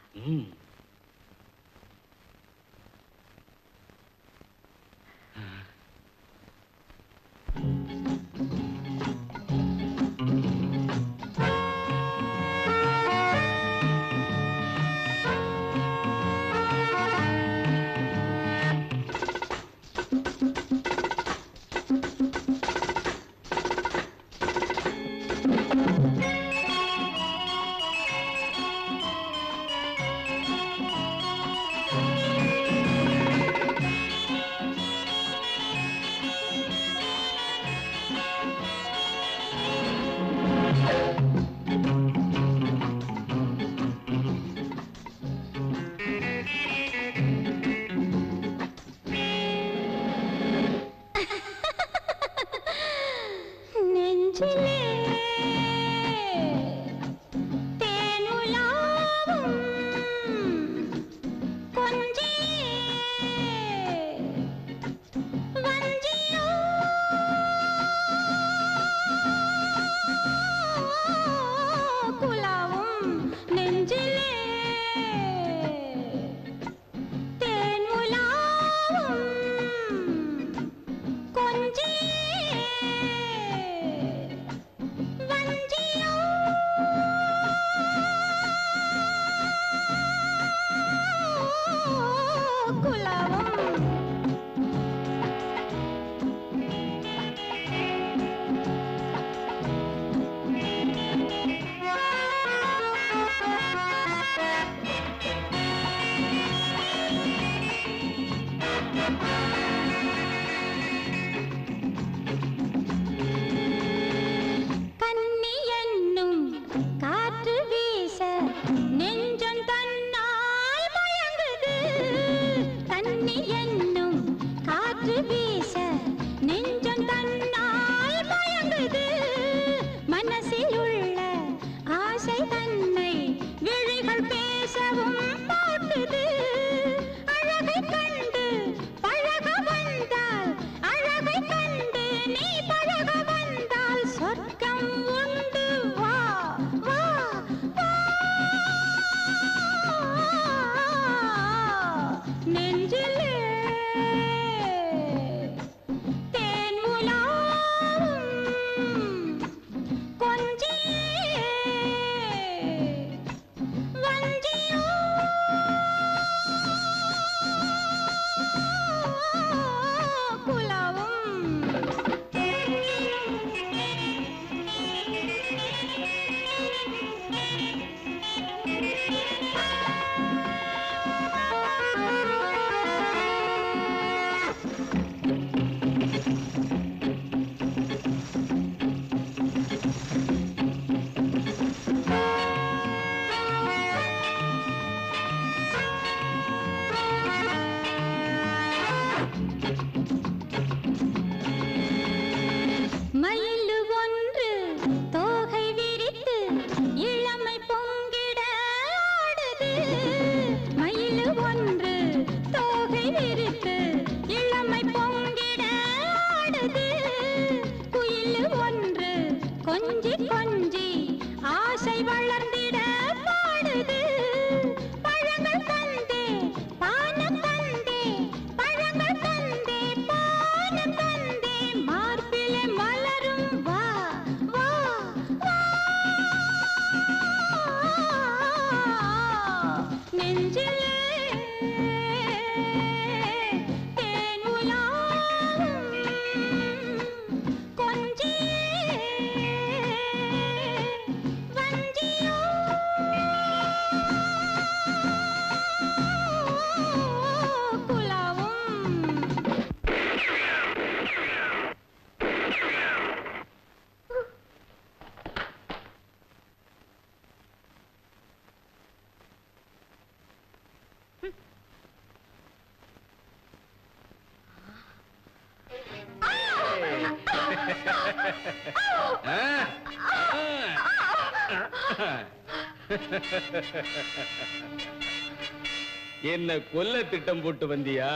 என்ன கொல்ல திட்டம் போட்டு வந்தியா?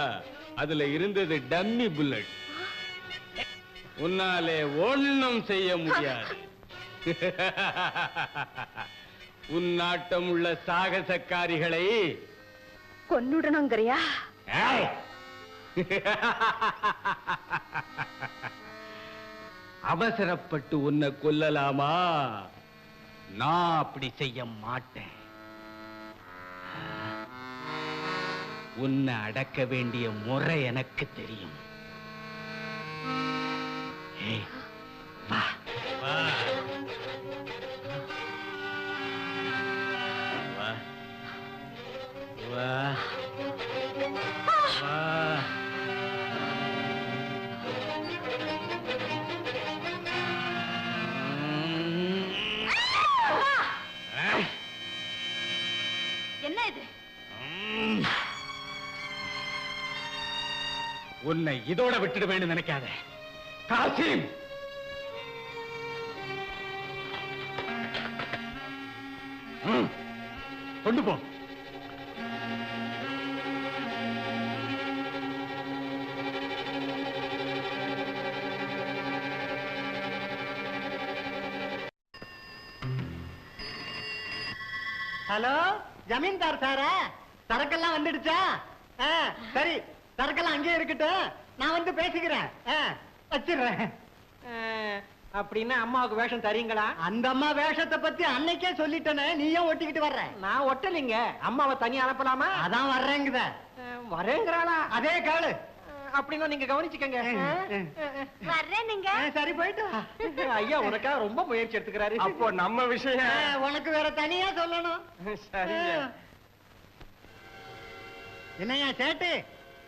அதுல இருந்தது டம்மி புல்லட். உன்னாலே ஒண்ணும் செய்ய முடியாது. உன்னாட்டம் உள்ள சாகசக்காரிகளை கொன்னுடணுங்கிறியா? ஏய்! அவசரப்பட்டு உன்னை கொல்லலாமா? நான் அப்படி செய்ய மாட்டேன். உன்னை அடக்க வேண்டிய முறை எனக்கு தெரியும். ஏய், வா வா வா வா வா. என்ன இது? உன்னை இதோட விட்டுடுவேன்னு நினைக்காத காசிம். கொண்டு போ. ஹலோ, ஜமீன்தார் சாரா? சரக்கெல்லாம் வந்துடுச்சா? சரி, சரக்கெல்லாம் அங்கேயே இருக்கட்டும், நான் வந்து பேசிக்கிறேன். வச்சிடுறேன். அப்படின்னா அம்மாவுக்கு வேஷம் தரீங்களா? அந்த அம்மா வேஷத்தை பத்தி அன்னைக்கே சொல்லிட்டேனே, நீ ஏன் ஒட்டிக்கிட்டு வர்ற? நான் ஒட்டலிங்க. அம்மாவை தனியா அனுப்பலாமா? அதான் வர்றேங்குத. வரேங்கிறாளா? அதே காலு. அப்படின்னா நீங்க கவனிச்சுக்கங்க. வர்றேனுங்க. சரி, போயிட்டு வா. ஐயா உனக்கா ரொம்ப முயற்சி எடுத்துக்கிறாரு. அப்போ நம்ம விஷயம் உனக்கு வேற தனியா சொல்லணும். சரிங்க. என்னையா சேட்டு,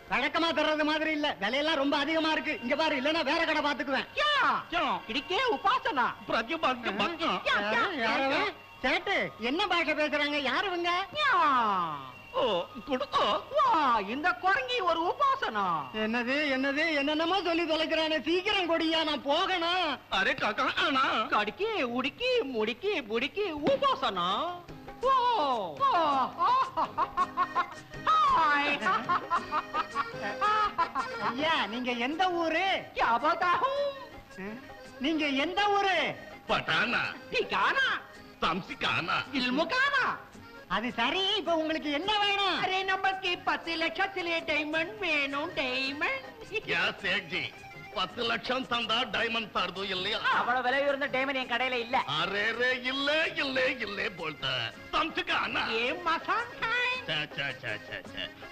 வழக்கமா தர்றது மாதிரி இல்ல, விலையெல்லாம் ரொம்ப அதிகமா இருக்கு. இங்க பாரு, இல்லன்னா வேற கடை பாத்துக்குவேன். இடிக்கே உபாசனா யாரவ? சேட்டு, என்ன பாஷை பேசுறாங்க? யாருவங்க? இந்த குரங்கி ஒரு உபாசனா. என்னது என்னது என்னென்னமோ சொல்லி தொலைக்கிறானே, சீக்கிரம் கொடியா, நான் போகணும். அரே காக்கா, கடிக்கி உடிக்கி முடிக்கி புடிக்கி உபாசனா. ஐயா, நீங்க எந்த ஊரு? யாபதாகும் நீங்க எந்த ஊரு? பட்டானா டிகானா தம்சிகானா இல்முகானா. அது சரி, இப்ப உங்களுக்கு என்ன வேணும்? அரே நமக்கு 10 லட்சத்திலே டைமண்ட் வேணும். டைமண்ட் யா சேட் ஜி 10 லட்சம் தந்தா டைமண்ட் தரது இல்லையா? அவ்வளவு விலை உயர்ந்த டைமண்ட் என் கடையில இல்ல. அரே ரே இல்ல இல்ல இல்ல போல்த தம்சிகானா. ஏ மசான் காய்.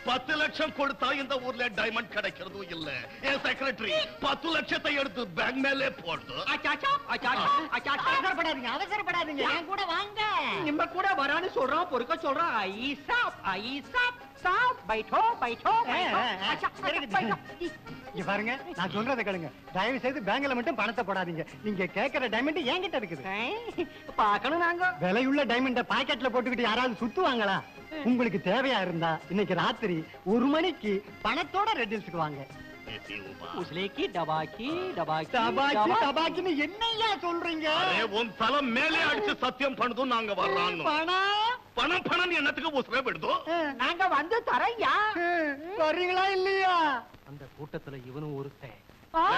10 லட்சம் கொடுத்தா இந்த ஊர்ல டைமண்ட் கிடைக்கிறது இல்ல. என் செக்ரட்டரி 10 லட்சத்தை எடுத்து பேங்க் மேலே போடுது. அச்சாச்சா அச்சாச்சா அச்சாச்சா. அவசரப்படாதீங்க, அவசரப்படாதீங்க, என் கூட வாங்க. நிம்ம கூட வரான்னு சொல்றான், பொறுக்க சொல்றான். ஐசாப் சாப் பைட்டோ பைட்டோ பைட்டோ. அச்சா பைட்டோ. இங்க பாருங்க, நான் சொல்றதை கேளுங்க. தயவு செய்து பேங்க்ல மட்டும் பணத்தை போடாதீங்க. நீங்க கேக்குற டைமண்ட் என்கிட்ட இருக்குது. பாக்கணும் நாங்க. விலையுள்ள டைமண்ட பாக்கெட்ல போட்டுக்கிட்டு யாராவது சுத்துவாங்களா? உங்களுக்கு தேவையா இருந்தா இன்னைக்கு ராத்திரி 1 மணிக்கு பணத்தோட ரெட் ஹில்ஸ்க்கு வாங்க. உஸ்லேக்கி டபாக்கி டபாக்கி தபாக்கி தபாக்கின்னு என்னையா சொல்றீங்க? அரே உன் தலை மேலே அடிச்சு சத்தியம் பண்ணுது நாங்க வர்றான்னு. பணம் பணம் பணம் என்னத்துக்கு உசுரே விடுதோ? நாங்க வந்து தரையா. வர்றீங்களா இல்லையா? அந்த கூட்டத்துல இவனும் ஒருத்தன்.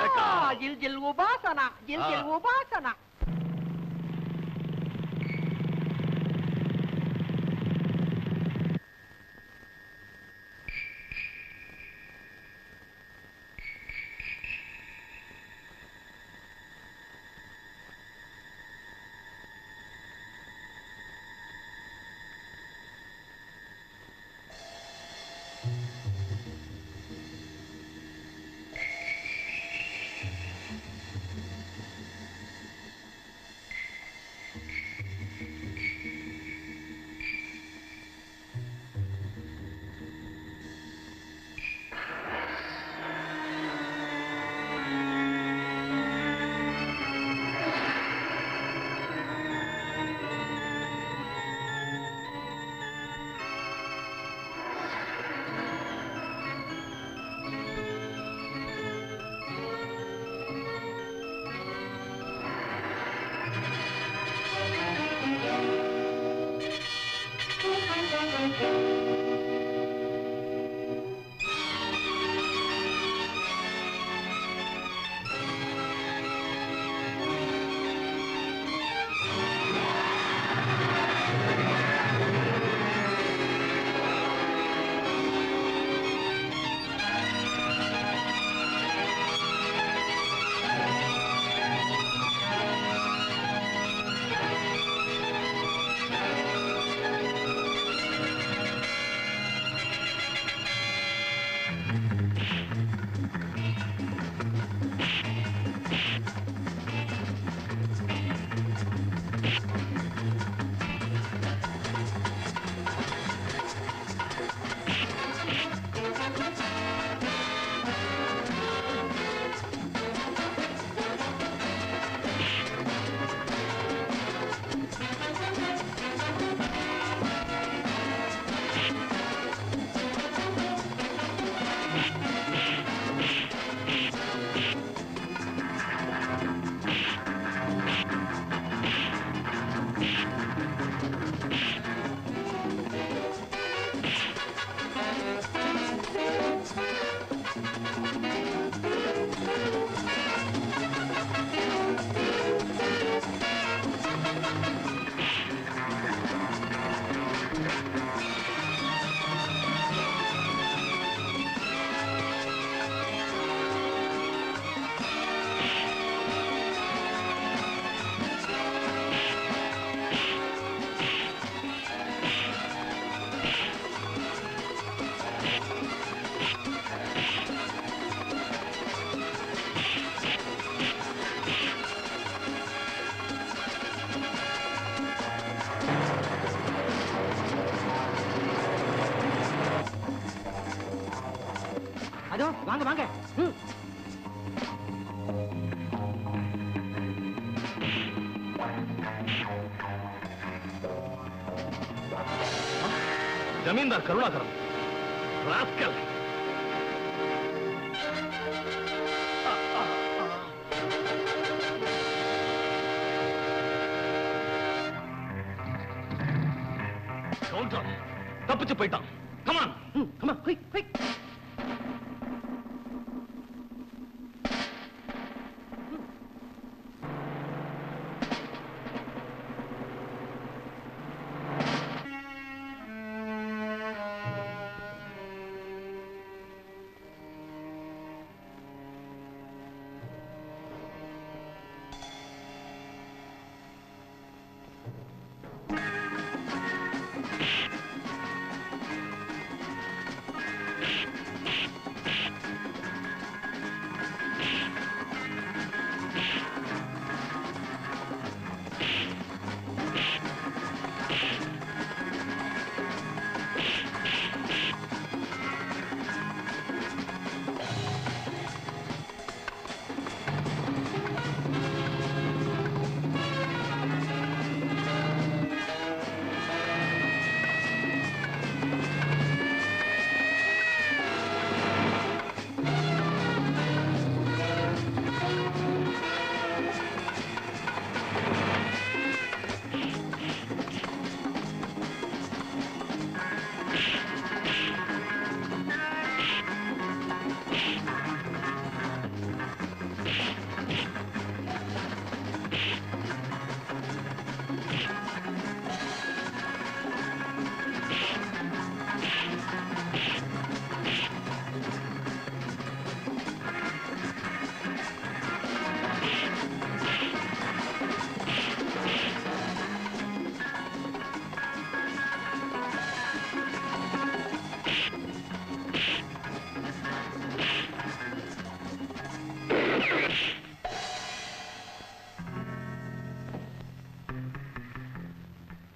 ஏக்கா. ஜில் ஜில் உபாசனா ஜில் ஜில் உபாசனா. அதோ வாங்க வாங்க. ஜமீன்தார் கருணாகரம் ராஸ்கல். தப்பிச்சு போயிட்டான். Come on come on quick quick.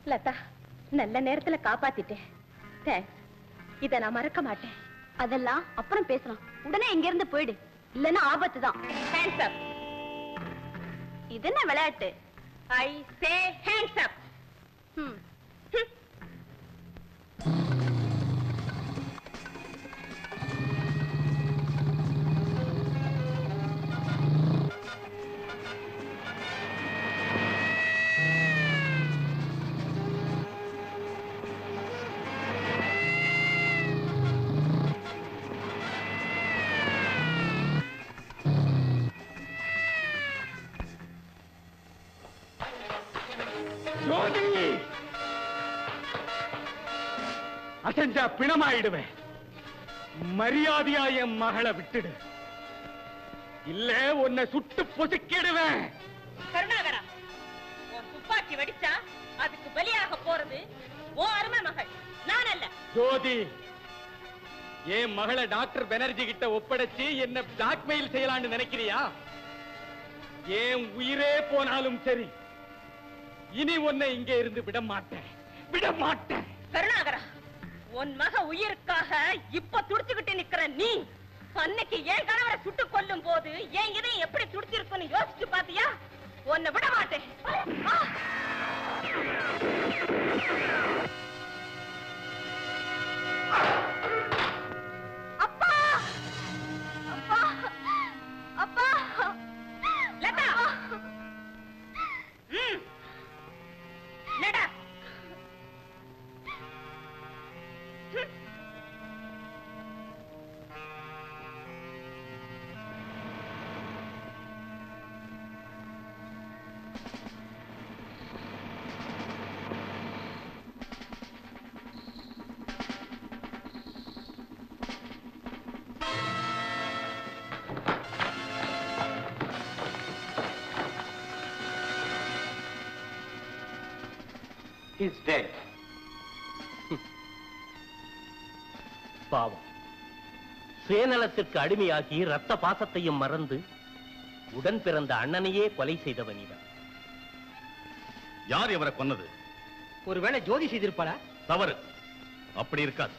Latha, நல்ல நேரத்துல காப்பாத்திட்டேன். தேங்க்ஸ். இத நான் மறக்க மாட்டேன். அதெல்லாம் அப்புறம் பேசலாம். உடனே இங்க இருந்து போயிடு, இல்லன்னா ஆபத்து தான். Hands up. இது என்ன விளையாட்டு? ஐ சே ஹேண்ட்ஸ் அப். அசஞ்சா பிணமாயிடுவேன். மரியாதையா என் மகளை விட்டுடு, இல்ல உன்னை சுட்டு பொசுக்கிடுவேன். கருணாகரா, உன் துப்பாக்கி வெடிச்சா அதுக்கு பலியாக போறது உன் அருமை மகள், நான் அல்ல. ஜோதி, என் மகளை டாக்டர் பானர்ஜி கிட்ட ஒப்படைச்சு என்ன பிளாக்மெயில் செய்யலாம்னு நினைக்கிறியா? என் உயிரே போனாலும் சரி, இனி உன்னை இங்கே இருந்து விட மாட்டேன், விட மாட்டேன். கருணாகரா, உன் மக உயிருக்காக இப்ப துடிச்சுக்கிட்டு நிக்கிற நீ, அன்னைக்கு என் கணவரை சுட்டு கொல்லும் போது என் இதயம் எப்படி துடிச்சிருக்குன்னு யோசிச்சு பாத்தியா? உன்னை விட மாட்டேன். அப்பா! அப்பா! அப்பா! லதா, நடா. He's dead. பாவம், சுயநலத்திற்கு அடிமையாகி ரத்த பாசத்தையும் மறந்து உடன் பிறந்த அண்ணனையே கொலை செய்தவன் இவன். யார் இவரை கொன்னது? ஒருவேளை ஜோதி செய்திருப்பாளா? தவறு. அப்படி இருக்காது.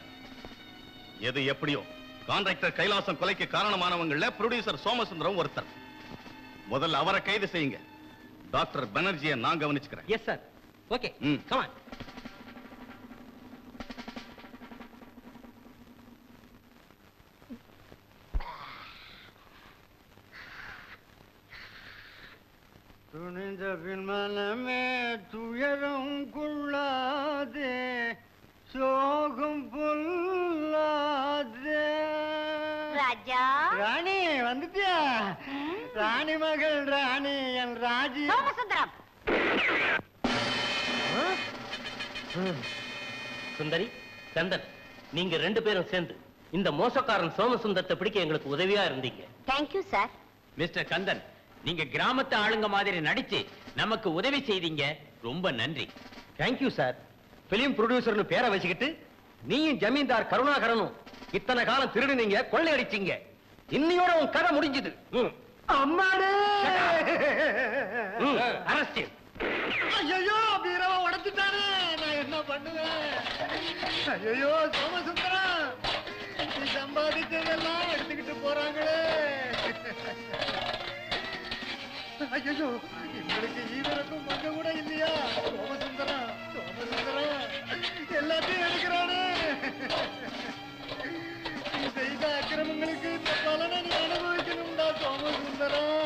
எது எப்படியோ கான்ட்ராக்டர் கைலாசம் கொலைக்கு காரணமானவங்கள ப்ரொடியூசர் சோமசுந்தரம் ஒருத்தர். முதல்ல அவரை கைது செய்யுங்க. டாக்டர் பானர்ஜியை நான் கவனிச்சுக்கிறேன். Yes sir. ஓகே, ம். Come on. துணிந்த பின்மனமே துயரம் கொள்ளாதே, சோகம் பொல்லாதே. ராஜா ராணி வந்துட்டியா? ராணி மகள் ராணி, என் ராஜி. சோமசுந்தரம், சுந்தரி, சந்தன், நீங்க 2 பேரும் சேர்ந்து இந்த மோசக்காரன் சோமசுந்தரத்தை பிடிக்க எங்களுக்கு உதவியா இருந்தீங்க. Thank you sir. மிஸ்டர் கந்தன், நீங்க கிராமத்து ஆளுங்க மாதிரி நடிச்சு நமக்கு உதவி செய்தீங்க. ரொம்ப நன்றி. Thank you sir. பிலிம் ப்ரொடியூசர்னு பேரை வச்சுக்கிட்டு நீயும் ஜமீன்தார் கருணாகரனும் இத்தனை காலம் திருடுனீங்க, கொள்ளையடிச்சீங்க. இன்னையோட உன் கதை முடிஞ்சது. அம்மாடே! அரஸ்ட். ஐயோ, பீரவ உடைச்சிட்டானே, நான் என்ன பண்ணுவேன்? ஐயோ சோமசுந்தரம், நீ சம்பாதிச்சதெல்லாம் எடுத்துக்கிட்டு போறாங்களே. ஐயோ, எங்களுக்கு ஈவனுக்கும் பங்கு கூட இல்லையா? சோமசுந்தரம், சோமசுந்தரம் எல்லாத்தையும் எடுக்கிறானே. நீ செய்த அக்கிரமங்களுக்கு இந்த பலனை நீ அனுபவிக்கணும்டா சோமசுந்தரம்.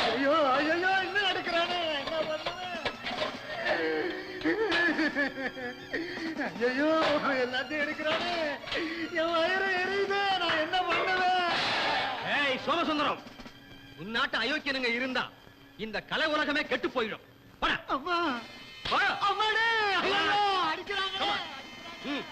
ஐயோ ஐயோ, இன்னும் எடுக்கிறானே, என்ன பண்ணுவேன்? ஐயோ, எல்லாத்தையும் எடுக்கிறானே, என் வயிறு எரியுது, நான் என்ன பண்ணுவேன்? ஏய் சோமசுந்தரம், உன்னாட்ட அயோக்கியனுங்க இருந்தா இந்த கலை உலகமே கெட்டு போயிடும். போடா. அம்மா, போடா. அம்மாடே, ஐயோ, அடிக்கிறாங்களே. ம்.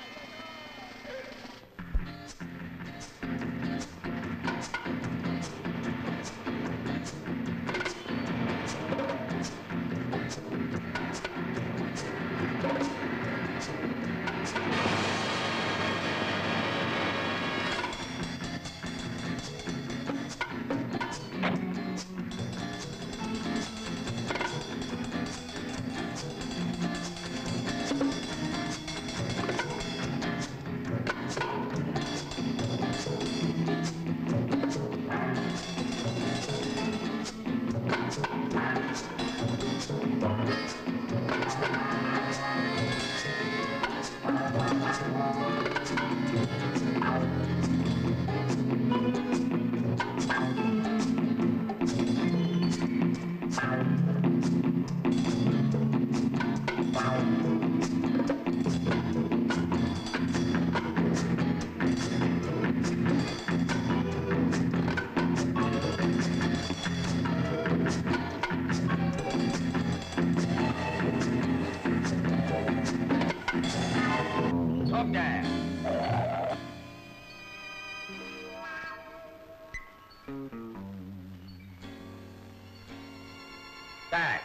Dad,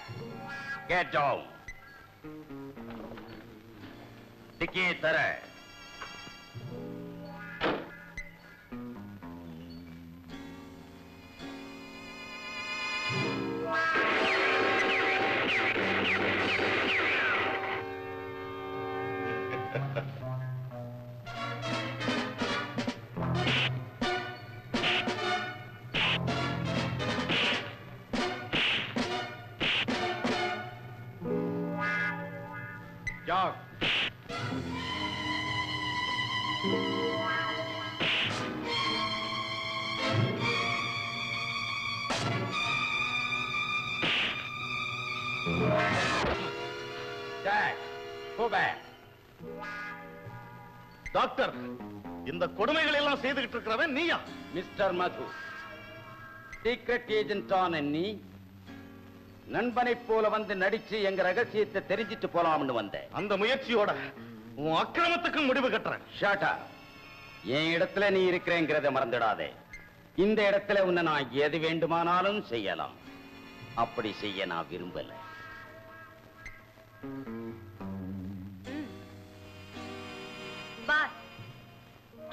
get down. டிக்கியை தர. Jog. Dad, go back. Doctor, இந்த கொடுமைகளை எல்லாம் செய்துகிட்டு இருக்கிறவன் நீயா? மிஸ்டர் மது, சீக்ரெட் ஏஜென்டான நீ நண்பனைப் போல வந்து நடிச்சு எங்க ரகசியத்தை தெரிஞ்சிட்டு போலாம்னு வந்தேன். அந்த முயற்சியோட உன் அக்கிரமத்துக்கு முடிவு கட்டுறேன். ஷாட்டா, என் இடத்துல நீ இருக்கிறேங்கிறத மறந்துடாதே. இந்த இடத்துல உன்னை நான் எது வேண்டுமானாலும் செய்யலாம். அப்படி செய்ய நான் விரும்பல. பாஸ்,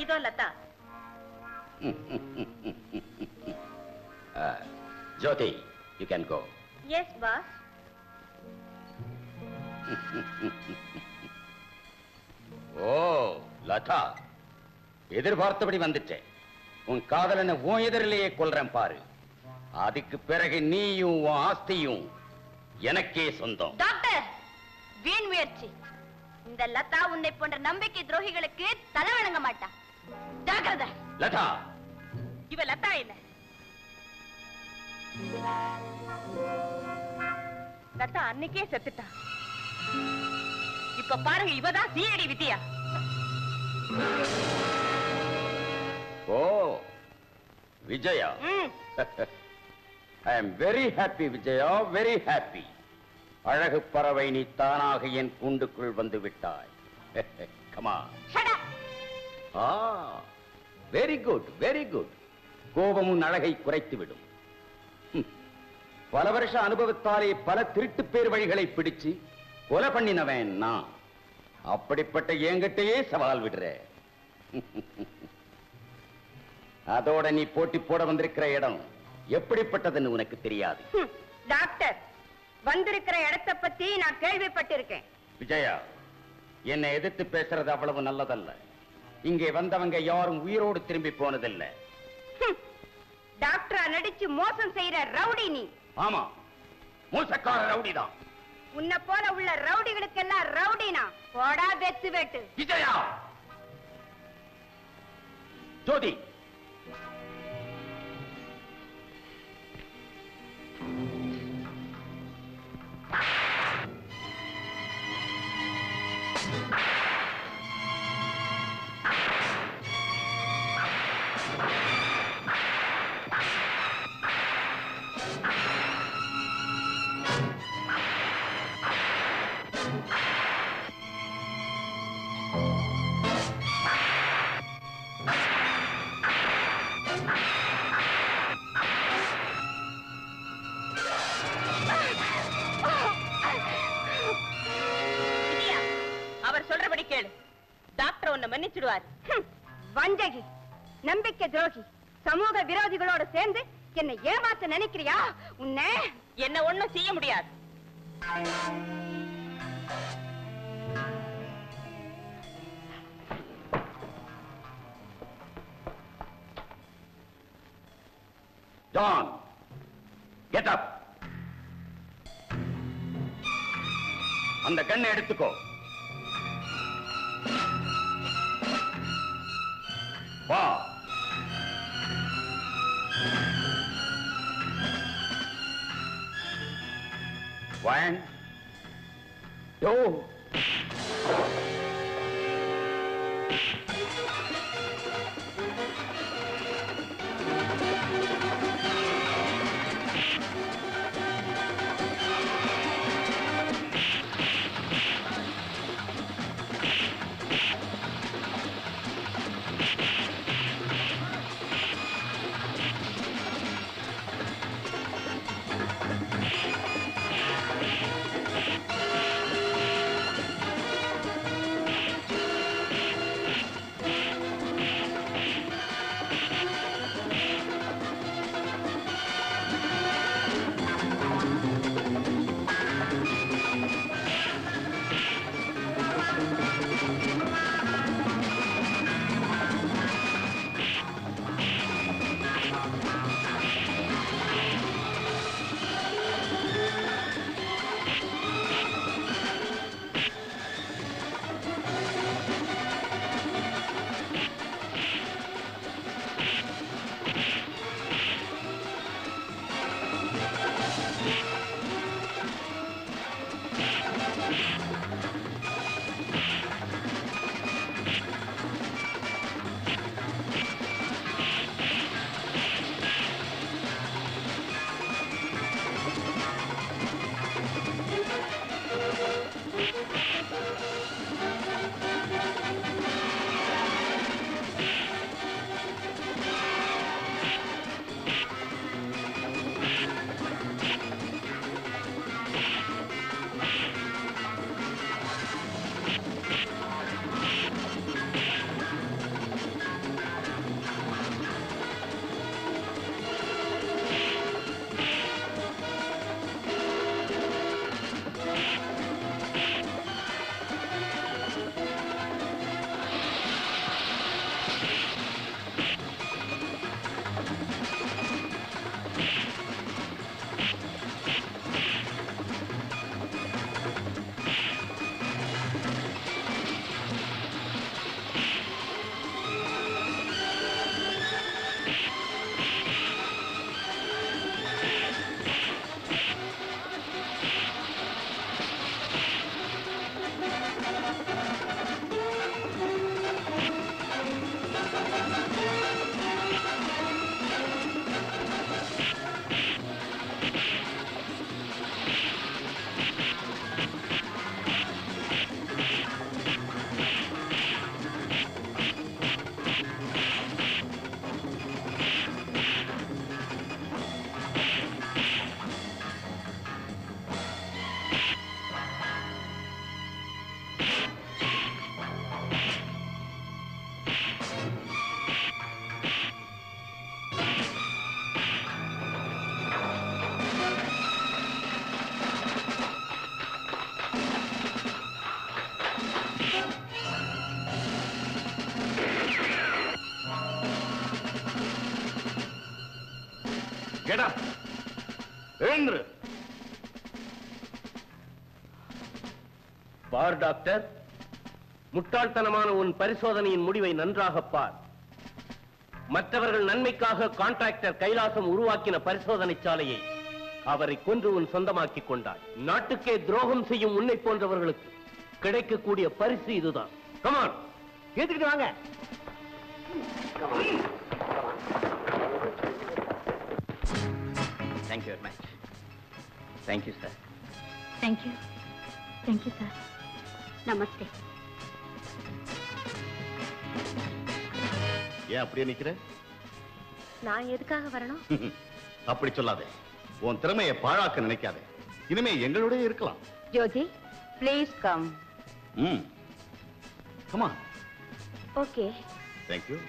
இதோ Latha. Jyothi, you can go. Yes boss. ஓ, லதா, எதிர்பார்த்தபடி வந்துட்டேன். உன் காதலனை உன் எதிரிலேயே கொல்றேன் பாரு. அதுக்கு பிறகு நீயும் உன் ஆஸ்தியும் எனக்கே சொந்தம். டாக்டர், வீண் முயற்சி. இந்த லதா உன்னை போன்ற நம்பிக்கை துரோகிகளுக்கு தலை வணங்க மாட்டா. ஜாக்கிரதை. லதா, இவ லதா இல்ல. லதா அன்னைக்கே செத்துட்டா. இப்ப பாருங்க, இவதான் CID Vidya. Oh Vijaya, I am very happy Vijaya, very happy. அழகு பறவை, நீ தானாக என் கூண்டுக்குள் வந்து விட்டாய். கமா. Very good, very good. கோபமும் அழகை குறைத்து விடும். பல வருஷ அனுபவத்தாலே பல திருட்டு பேர் வழிகளை பிடிச்சு கொலை பண்ணினவன் நான். அப்படிப்பட்ட என்கிட்டயே சவால் விடுற. அதோட நீ போட்டி போட வந்திருக்கிற இடம் எப்படிப்பட்டதுன்னு உனக்கு தெரியாது. டாக்டர், வந்திருக்கிற இடத்தை பத்தி நான் கேள்விப்பட்டிருக்கேன். விஜயா, என்னை எதிர்த்து பேசுறது அவ்வளவு நல்லதல்ல. இங்கே வந்தவங்க யாரும் உயிரோடு திரும்பி போனதில்லை. டாக்டரா நடிச்சு மோசம் செய்யற ரவுடி நீ. ஆமா, மோசக்கார ரவுடி தான். உன்னை போல உள்ள ரவுடிகளுக்கெல்லாம் ரவுடினா போடா வெத்து வெட்டு. விஜயா, ஜோதி, விஜயா, அவர் சொல்றபடி கேளு. டாக்டர் உன்னை மன்னிச்சிடுவார். வஞ்சகி, நம்பிக்கை துரோகி, சமூக விரோதிகளோட சேர்ந்து என்னை ஏமாத்த நினைக்கிறியா? உன்னை என்ன ஒண்ணும் செய்ய முடியாது. John, get up. அந்த கண்ணை எடுத்துக்கோ. வா. One, two. Get up. எழுந்திரு. பார் டாக்டர், முட்டாள்தனமான உன் பரிசோதனையின் முடிவை நன்றாக பார். மற்றவர்கள் நன்மைக்காக கான்ட்ராக்டர் கைலாசம் உருவாக்கின பரிசோதனை சாலையை அவரை கொன்று உன் சொந்தமாக்கிக் கொண்டாய். நாட்டுக்கே துரோகம் செய்யும் உன்னை போன்றவர்களுக்கு கிடைக்கக்கூடிய பரிசு இதுதான். கமான், ஏத்துக்கிட்டு வாங்க. Thank you very much. Thank you, sir. Thank you thank you sir. நமஸ்தே. ஏன் அப்படியே நிக்கிற? நான் எதுக்காக வரணும்? அப்படி சொல்லாதே. உன் திறமையை பாழாக்க நினைக்காதே. இனிமே எங்களோடய இருக்கலாம். ஜோதி, ப்ளீஸ் கம். ம். Come on. Okay. Thank you.